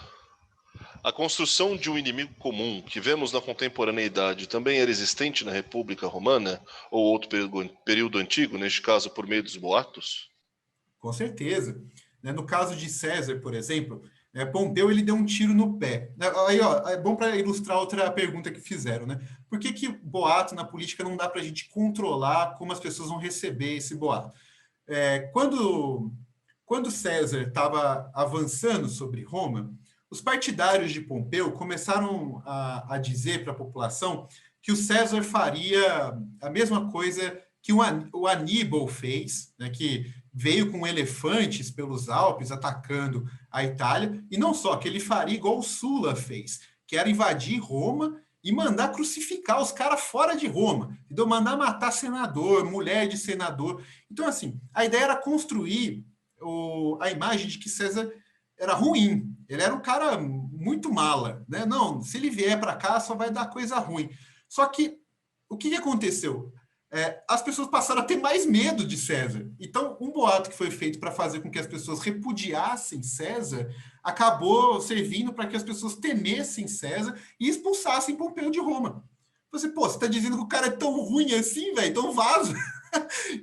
a construção de um inimigo comum que vemos na contemporaneidade também era existente na República Romana ou outro período antigo, neste caso por meio dos boatos? Com certeza. Né? No caso de César, por exemplo, Pompeu ele deu um tiro no pé. Aí, ó, é bom para ilustrar outra pergunta que fizeram, né? Por que que boato na política não dá para a gente controlar como as pessoas vão receber esse boato? Quando César estava avançando sobre Roma, os partidários de Pompeu começaram a dizer para a população que o César faria a mesma coisa que o Aníbal fez, né, que veio com elefantes pelos Alpes atacando a Itália, e não só, que ele faria igual o Sulla fez, que era invadir Roma e mandar crucificar os caras fora de Roma, entendeu? Mandar matar senador, mulher de senador. Então, assim, a ideia era construir a imagem de que César era ruim, ele era um cara muito mala, né? Não, se ele vier para cá só vai dar coisa ruim. Só que o que aconteceu? As pessoas passaram a ter mais medo de César. Então, um boato que foi feito para fazer com que as pessoas repudiassem César acabou servindo para que as pessoas temessem César e expulsassem Pompeu de Roma. Você, pô, você está dizendo que o cara é tão ruim assim, velho? Então vaza.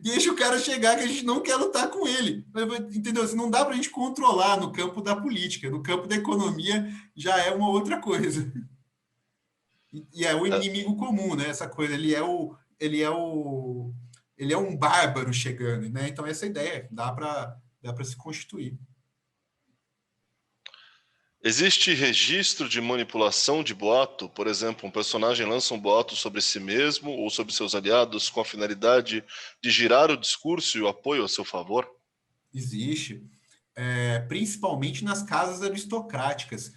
Deixa o cara chegar que a gente não quer lutar com ele. Entendeu? Assim, não dá para a gente controlar no campo da política. No campo da economia já é uma outra coisa. E é o inimigo comum, né? Essa coisa, ele é um bárbaro chegando, né? Então essa é a ideia, dá para se constituir. Existe registro de manipulação de boato? Por exemplo, um personagem lança um boato sobre si mesmo ou sobre seus aliados com a finalidade de girar o discurso e o apoio a seu favor? Existe, principalmente nas casas aristocráticas,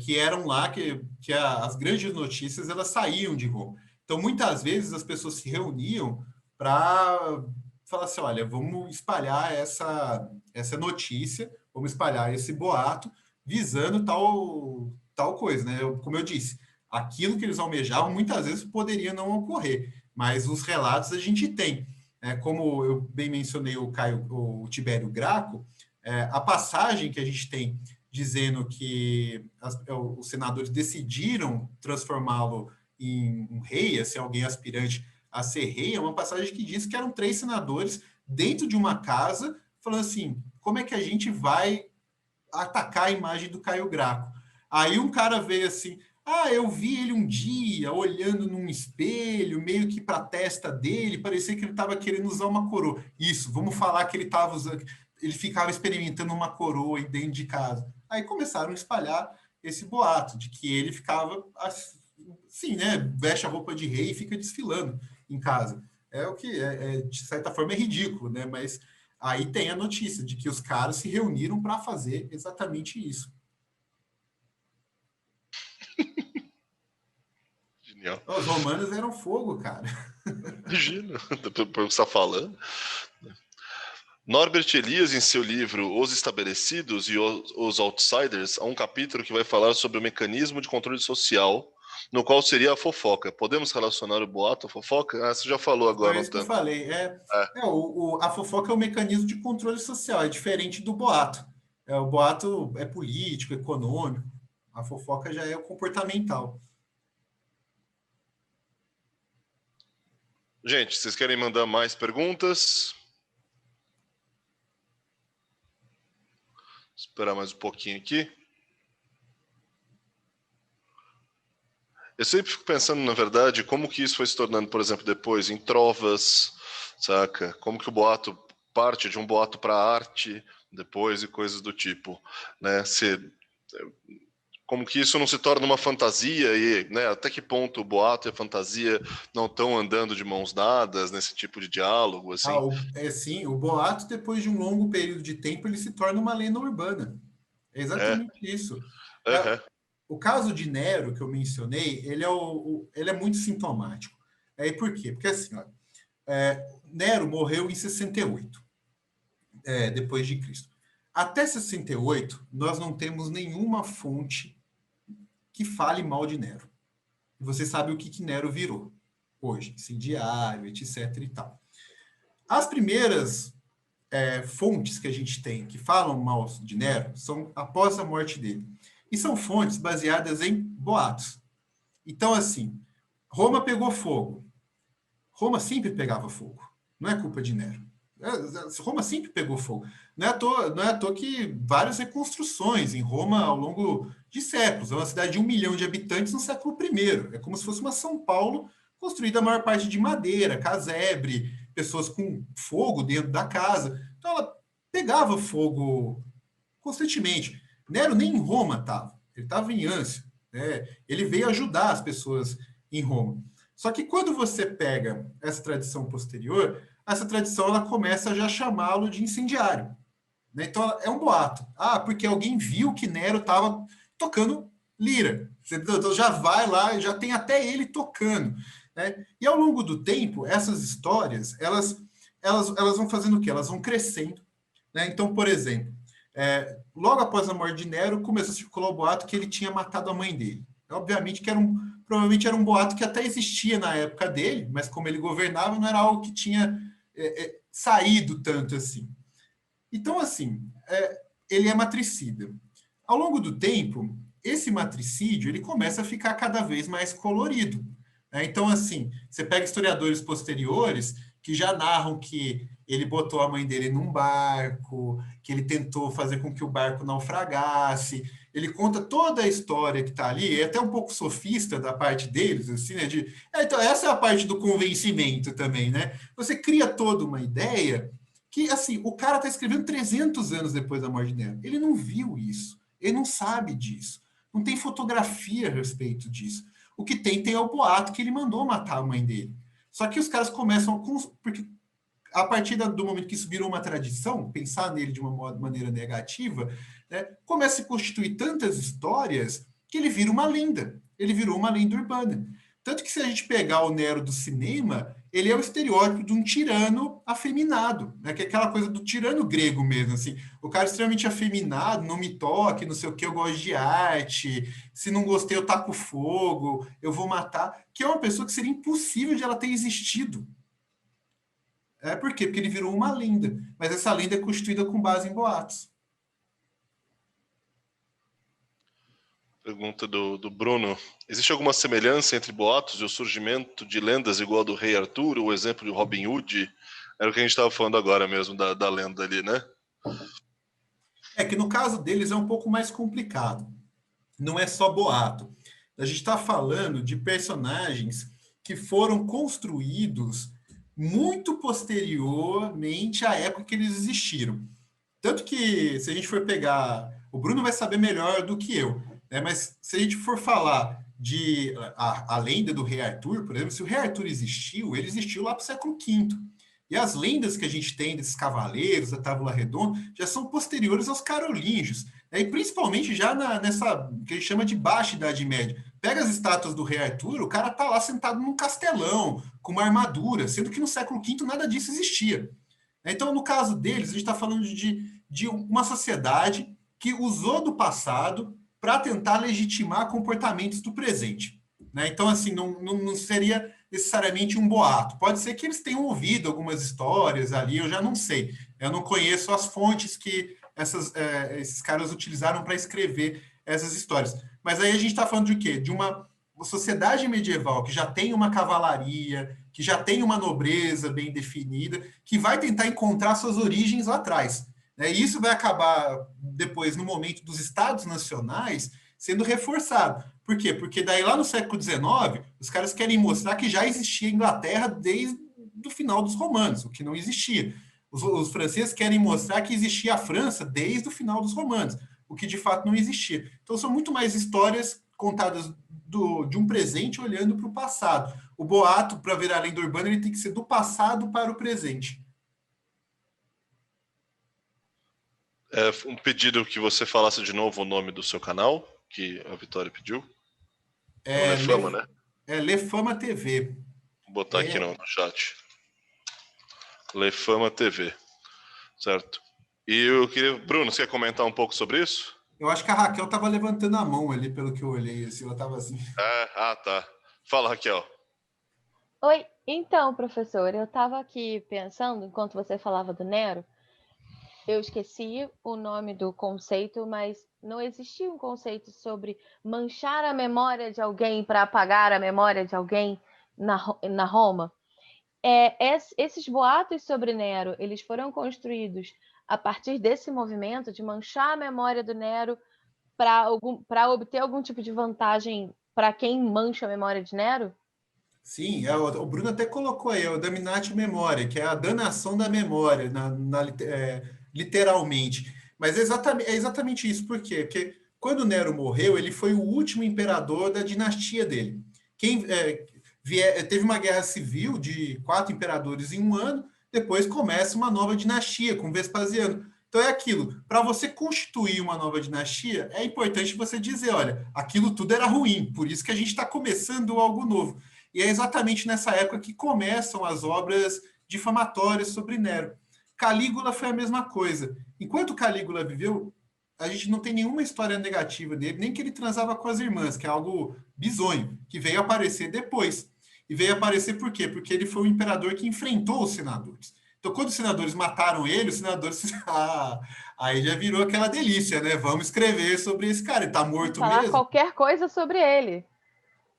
que eram lá que as grandes notícias elas saíam de Roma. Então, muitas vezes as pessoas se reuniam para falar assim, olha, vamos espalhar essa notícia, vamos espalhar esse boato, visando tal coisa, né? Como eu disse, aquilo que eles almejavam muitas vezes poderia não ocorrer, mas os relatos a gente tem. Como eu bem mencionei o Tibério Graco, a passagem que a gente tem dizendo que os senadores decidiram transformá-lo em um rei, ser alguém aspirante a ser rei, é uma passagem que diz que eram 3 senadores dentro de uma casa, falando assim, como é que a gente vai atacar a imagem do Caio Graco? Aí um cara veio assim, eu vi ele um dia olhando num espelho, meio que para a testa dele, parecia que ele estava querendo usar uma coroa. Isso, vamos falar que ele estava usando, ele ficava experimentando uma coroa aí dentro de casa. Aí começaram a espalhar esse boato de que ele ficava assim, né? Veste a roupa de rei e fica desfilando em casa. É o que, de certa forma, é ridículo, né? Mas aí tem a notícia de que os caras se reuniram para fazer exatamente isso. Genial. Os romanos eram fogo, cara. Imagina, pelo que você está falando. Norbert Elias, em seu livro Os Estabelecidos e os Outsiders, há um capítulo que vai falar sobre o mecanismo de controle social, no qual seria a fofoca. Podemos relacionar o boato à fofoca? Você já falou agora Foi um isso que eu tanto. falei. A fofoca é um mecanismo de controle social, é diferente do boato. O boato é político, econômico. A fofoca já é o comportamental. Gente, vocês querem mandar mais perguntas? Esperar mais um pouquinho aqui. Eu sempre fico pensando, na verdade, como que isso foi se tornando, por exemplo, depois em trovas, saca? Como que o boato parte de um boato para arte depois e coisas do tipo, né? como que isso não se torna uma fantasia e, né, até que ponto o boato e a fantasia não estão andando de mãos dadas nesse tipo de diálogo, assim? Sim, o boato, depois de um longo período de tempo, ele se torna uma lenda urbana. É É, exatamente isso. É, aham, o caso de Nero, que eu mencionei, ele é muito sintomático. E por quê? Porque assim, ó, Nero morreu em 68, depois de Cristo. Até 68, nós não temos nenhuma fonte que fale mal de Nero. E você sabe o que Nero virou hoje, incendiário, etc. e tal. As primeiras fontes que a gente tem que falam mal de Nero são após a morte dele. E são fontes baseadas em boatos. Então, assim, Roma pegou fogo. Roma sempre pegava fogo. Não é culpa de Nero. Roma sempre pegou fogo. Não é à toa que várias reconstruções em Roma ao longo de séculos. É uma cidade de 1 milhão de habitantes no século I. É como se fosse uma São Paulo construída a maior parte de madeira, casebre, pessoas com fogo dentro da casa. Então ela pegava fogo constantemente. Nero nem em Roma estava. Ele estava em Ânsia. Né? Ele veio ajudar as pessoas em Roma. Só que quando você pega essa tradição posterior, essa tradição ela começa a já chamá-lo de incendiário. Né? Então é um boato. Ah, porque alguém viu que Nero estava tocando lira. Então já vai lá e já tem até ele tocando. Né? E ao longo do tempo, essas histórias, elas vão fazendo o quê? Elas vão crescendo. Né? Então, por exemplo, logo após a morte de Nero, começou a circular o boato que ele tinha matado a mãe dele. Obviamente que provavelmente era um boato que até existia na época dele, mas como ele governava, não era algo que tinha saído tanto assim. Então, assim, ele é matricida. Ao longo do tempo, esse matricídio ele começa a ficar cada vez mais colorido. Né? Então, assim, você pega historiadores posteriores que já narram que ele botou a mãe dele num barco, que ele tentou fazer com que o barco naufragasse. Ele conta toda a história que está ali, é até um pouco sofista da parte deles, assim, né? Então, essa é a parte do convencimento também, né? Você cria toda uma ideia que, assim, o cara está escrevendo 300 anos depois da morte dela. Ele não viu isso. Ele não sabe disso. Não tem fotografia a respeito disso. O que tem é o boato que ele mandou matar a mãe dele. Só que os caras começam porque a partir do momento que isso virou uma tradição, pensar nele de uma maneira negativa, né, começa a se constituir tantas histórias que ele vira uma lenda. Ele virou uma lenda urbana. Tanto que se a gente pegar o Nero do cinema, ele é o estereótipo de um tirano afeminado, né? Que é aquela coisa do tirano grego mesmo, assim. O cara extremamente afeminado, não me toque, não sei o que, eu gosto de arte, se não gostei eu taco fogo, eu vou matar, que é uma pessoa que seria impossível de ela ter existido. Por quê? Porque ele virou uma lenda, mas essa lenda é constituída com base em boatos. Pergunta do Bruno. Existe alguma semelhança entre boatos e o surgimento de lendas igual ao do Rei Arthur, o exemplo de Robin Hood? Era o que a gente estava falando agora mesmo, da lenda ali, né? É que no caso deles é um pouco mais complicado. Não é só boato. A gente está falando de personagens que foram construídos muito posteriormente à época que eles existiram. Tanto que, se a gente for pegar. O Bruno vai saber melhor do que eu, né? Mas se a gente for falar de a lenda do Rei Arthur, por exemplo, se o Rei Arthur existiu, ele existiu lá para o século V. E as lendas que a gente tem desses cavaleiros, da Távola Redonda, já são posteriores aos carolíngios. Né? E principalmente já nessa que a gente chama de Baixa Idade Média. Pega as estátuas do Rei Arthur, o cara tá lá sentado num castelão, com uma armadura, sendo que no século V nada disso existia. Então, no caso deles, a gente está falando de uma sociedade que usou do passado para tentar legitimar comportamentos do presente. Né? Então, assim, não seria necessariamente um boato. Pode ser que eles tenham ouvido algumas histórias ali, eu já não sei. Eu não conheço as fontes que esses caras utilizaram para escrever essas histórias. Mas aí a gente está falando de quê? De uma sociedade medieval que já tem uma cavalaria, que já tem uma nobreza bem definida, que vai tentar encontrar suas origens lá atrás. Né? E isso vai acabar, depois, no momento dos estados nacionais, sendo reforçado. Por quê? Porque daí lá no século XIX, os caras querem mostrar que já existia Inglaterra desde o final dos romanos, o que não existia. Os franceses querem mostrar que existia a França desde o final dos romanos, o que de fato não existia. Então, são muito mais histórias contadas de um presente olhando para o passado. O boato, para virar lenda urbana, ele tem que ser do passado para o presente. Um pedido que você falasse de novo o nome do seu canal, que a Vitória pediu. É o É, Lefama, né? Lefama TV. Vou botar aqui no chat. Lefama TV, certo? E eu queria... Bruno, você quer comentar um pouco sobre isso? Eu acho que a Raquel estava levantando a mão ali, pelo que eu olhei, assim, ela estava assim. Tá. Fala, Raquel. Oi, então, professor, eu estava aqui pensando, enquanto você falava do Nero, eu esqueci o nome do conceito, mas não existia um conceito sobre manchar a memória de alguém para apagar a memória de alguém na Roma. Esses boatos sobre Nero, eles foram construídos a partir desse movimento de manchar a memória do Nero para obter algum tipo de vantagem para quem mancha a memória de Nero? Sim, o Bruno até colocou aí, o Damnatio Memória, que é a danação da memória, literalmente. Mas é exatamente isso. Por quê? Porque quando Nero morreu, ele foi o último imperador da dinastia dele. Teve uma guerra civil de 4 imperadores em um ano, depois começa uma nova dinastia com Vespasiano. Então é aquilo, para você constituir uma nova dinastia, é importante você dizer, olha, aquilo tudo era ruim, por isso que a gente está começando algo novo. E é exatamente nessa época que começam as obras difamatórias sobre Nero. Calígula foi a mesma coisa. Enquanto Calígula viveu, a gente não tem nenhuma história negativa dele, nem que ele transava com as irmãs, que é algo bizonho, que veio aparecer depois. E veio aparecer por quê? Porque ele foi o imperador que enfrentou os senadores. Então, quando os senadores mataram ele, os senadores... aí já virou aquela delícia, né? Vamos escrever sobre esse cara, ele tá morto falar mesmo. Qualquer coisa sobre ele.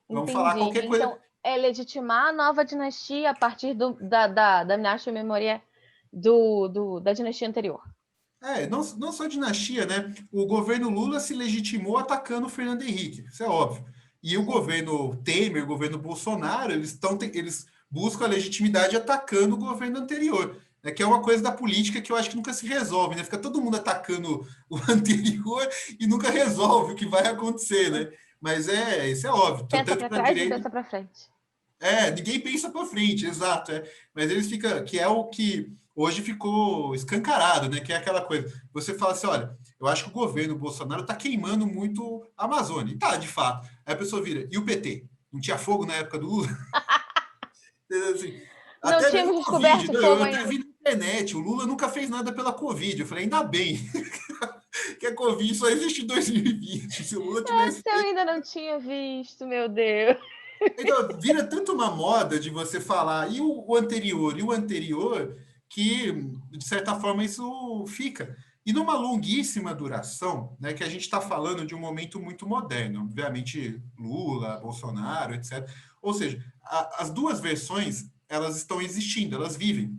Vamos Entendi. falar qualquer coisa. Então, é legitimar a nova dinastia a partir da dinastia memória da dinastia anterior. Não só dinastia, né? O governo Lula se legitimou atacando o Fernando Henrique, isso é óbvio. E o governo Temer, o governo Bolsonaro, eles buscam a legitimidade atacando o governo anterior, né? Que é uma coisa da política que eu acho que nunca se resolve, né? Fica todo mundo atacando o anterior e nunca resolve o que vai acontecer, né? Mas isso é óbvio. Pensa para trás direita, e pensa para frente. Ninguém pensa para frente, exato. Mas eles ficam, que é o que hoje ficou escancarado, né? Que é aquela coisa. Você fala assim, olha, eu acho que o governo Bolsonaro está queimando muito a Amazônia. E tá, de fato. Aí a pessoa vira, e o PT? Não tinha fogo na época do Lula? Assim, não até tínhamos mesmo descoberto Covid, fogo eu ainda. até vi na internet, o Lula nunca fez nada pela Covid. Eu falei, ainda bem que a Covid só existe em 2020. Se o Lula tivesse... eu ainda não tinha visto, meu Deus. Então, vira tanto uma moda de você falar e o anterior, que, de certa forma, isso fica. E numa longuíssima duração, né, que a gente está falando de um momento muito moderno, obviamente Lula, Bolsonaro, etc. Ou seja, as duas versões, elas estão existindo, elas vivem.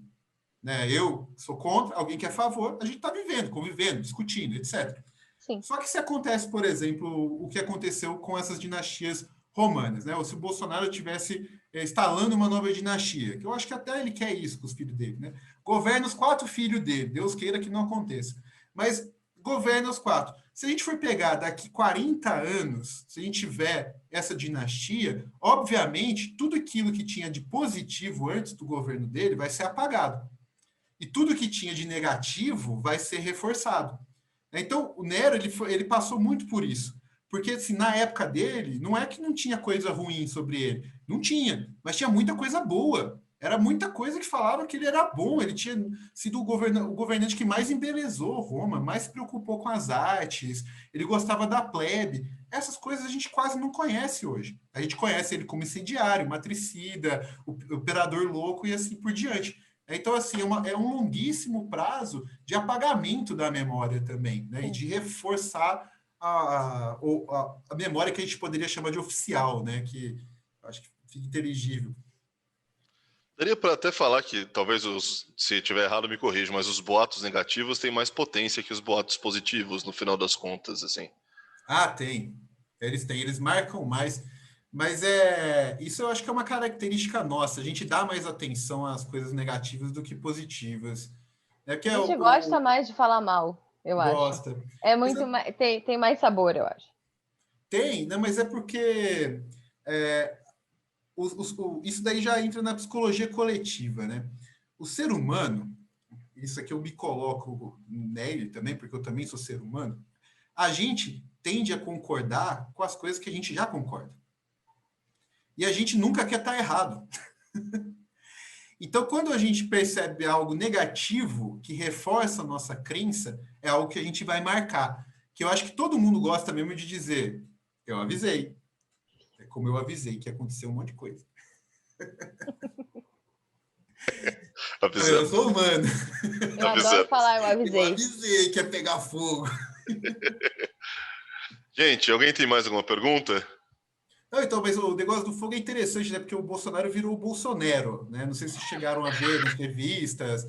Né? Eu sou contra, alguém que é a favor, a gente está vivendo, convivendo, discutindo, etc. Sim. Só que se acontece, por exemplo, o que aconteceu com essas dinastias romanas, né? Ou se o Bolsonaro tivesse instalando uma nova dinastia, que eu acho que até ele quer isso com os filhos dele, né? Governa os 4 filhos dele, Deus queira que não aconteça. Mas governa os 4. Se a gente for pegar daqui 40 anos, se a gente tiver essa dinastia, obviamente, tudo aquilo que tinha de positivo antes do governo dele vai ser apagado. E tudo que tinha de negativo vai ser reforçado. Então, o Nero ele passou muito por isso. Porque, assim, na época dele, não é que não tinha coisa ruim sobre ele. Não tinha, mas tinha muita coisa boa. Era muita coisa que falava que ele era bom. Ele tinha sido o governante que mais embelezou Roma, mais se preocupou com as artes. Ele gostava da plebe. Essas coisas a gente quase não conhece hoje. A gente conhece ele como incendiário, matricida, o operador louco e assim por diante. Então, assim, é um longuíssimo prazo de apagamento da memória também, né? E de reforçar a memória que a gente poderia chamar de oficial, né? Que acho que fica inteligível. Daria para até falar que, talvez, se estiver errado, me corrija, mas os boatos negativos têm mais potência que os boatos positivos, no final das contas, assim. Tem. Eles marcam mais. Mas isso eu acho que é uma característica nossa. A gente dá mais atenção às coisas negativas do que positivas. A gente gosta mais de falar mal. eu acho. Gosta. É muito mais, tem mais sabor, eu acho. Tem, né? Mas é porque isso daí já entra na psicologia coletiva, né? O ser humano, isso aqui eu me coloco nele também, porque eu também sou ser humano, a gente tende a concordar com as coisas que a gente já concorda. E a gente nunca quer estar errado. Então, quando a gente percebe algo negativo que reforça a nossa crença, é algo que a gente vai marcar. Que eu acho que todo mundo gosta mesmo de dizer, eu avisei. É como eu avisei que ia acontecer um monte de coisa. Eu sou humano. Eu adoro falar, eu avisei. Eu avisei que ia pegar fogo. Gente, alguém tem mais alguma pergunta? Não, então, mas o negócio do fogo é interessante, né? Porque o Bolsonaro virou o Bolsonaro, né? Não sei se chegaram a ver nas revistas.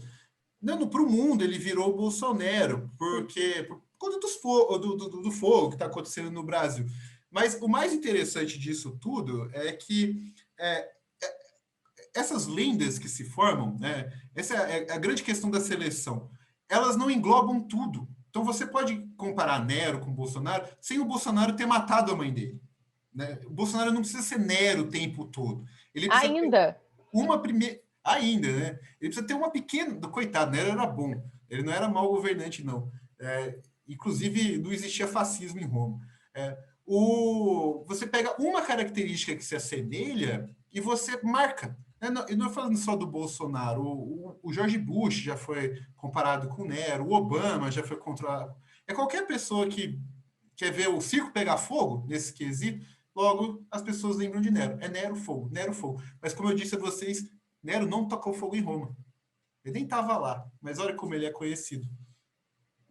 Não, para o mundo ele virou o Bolsonaro, porque por conta do fogo que está acontecendo no Brasil. Mas o mais interessante disso tudo é que essas lendas que se formam, né? Essa é a grande questão da seleção. Elas não englobam tudo. Então você pode comparar Nero com Bolsonaro sem o Bolsonaro ter matado a mãe dele. Né? O Bolsonaro não precisa ser Nero o tempo todo. Ele precisa Ainda? ter uma primeira. Ainda, né? Ele precisa ter uma pequena. Coitado, Nero era bom. Ele não era mau governante, não. Inclusive, não existia fascismo em Roma. Você pega uma característica que se assemelha e você marca. E não falando só do Bolsonaro, o George Bush já foi comparado com Nero, o Obama já foi contra. Qualquer pessoa que quer ver o circo pegar fogo nesse quesito, logo as pessoas lembram de Nero. É Nero fogo, Nero fogo. Mas como eu disse a vocês, Nero não tocou fogo em Roma. Ele nem estava lá, mas olha como ele é conhecido.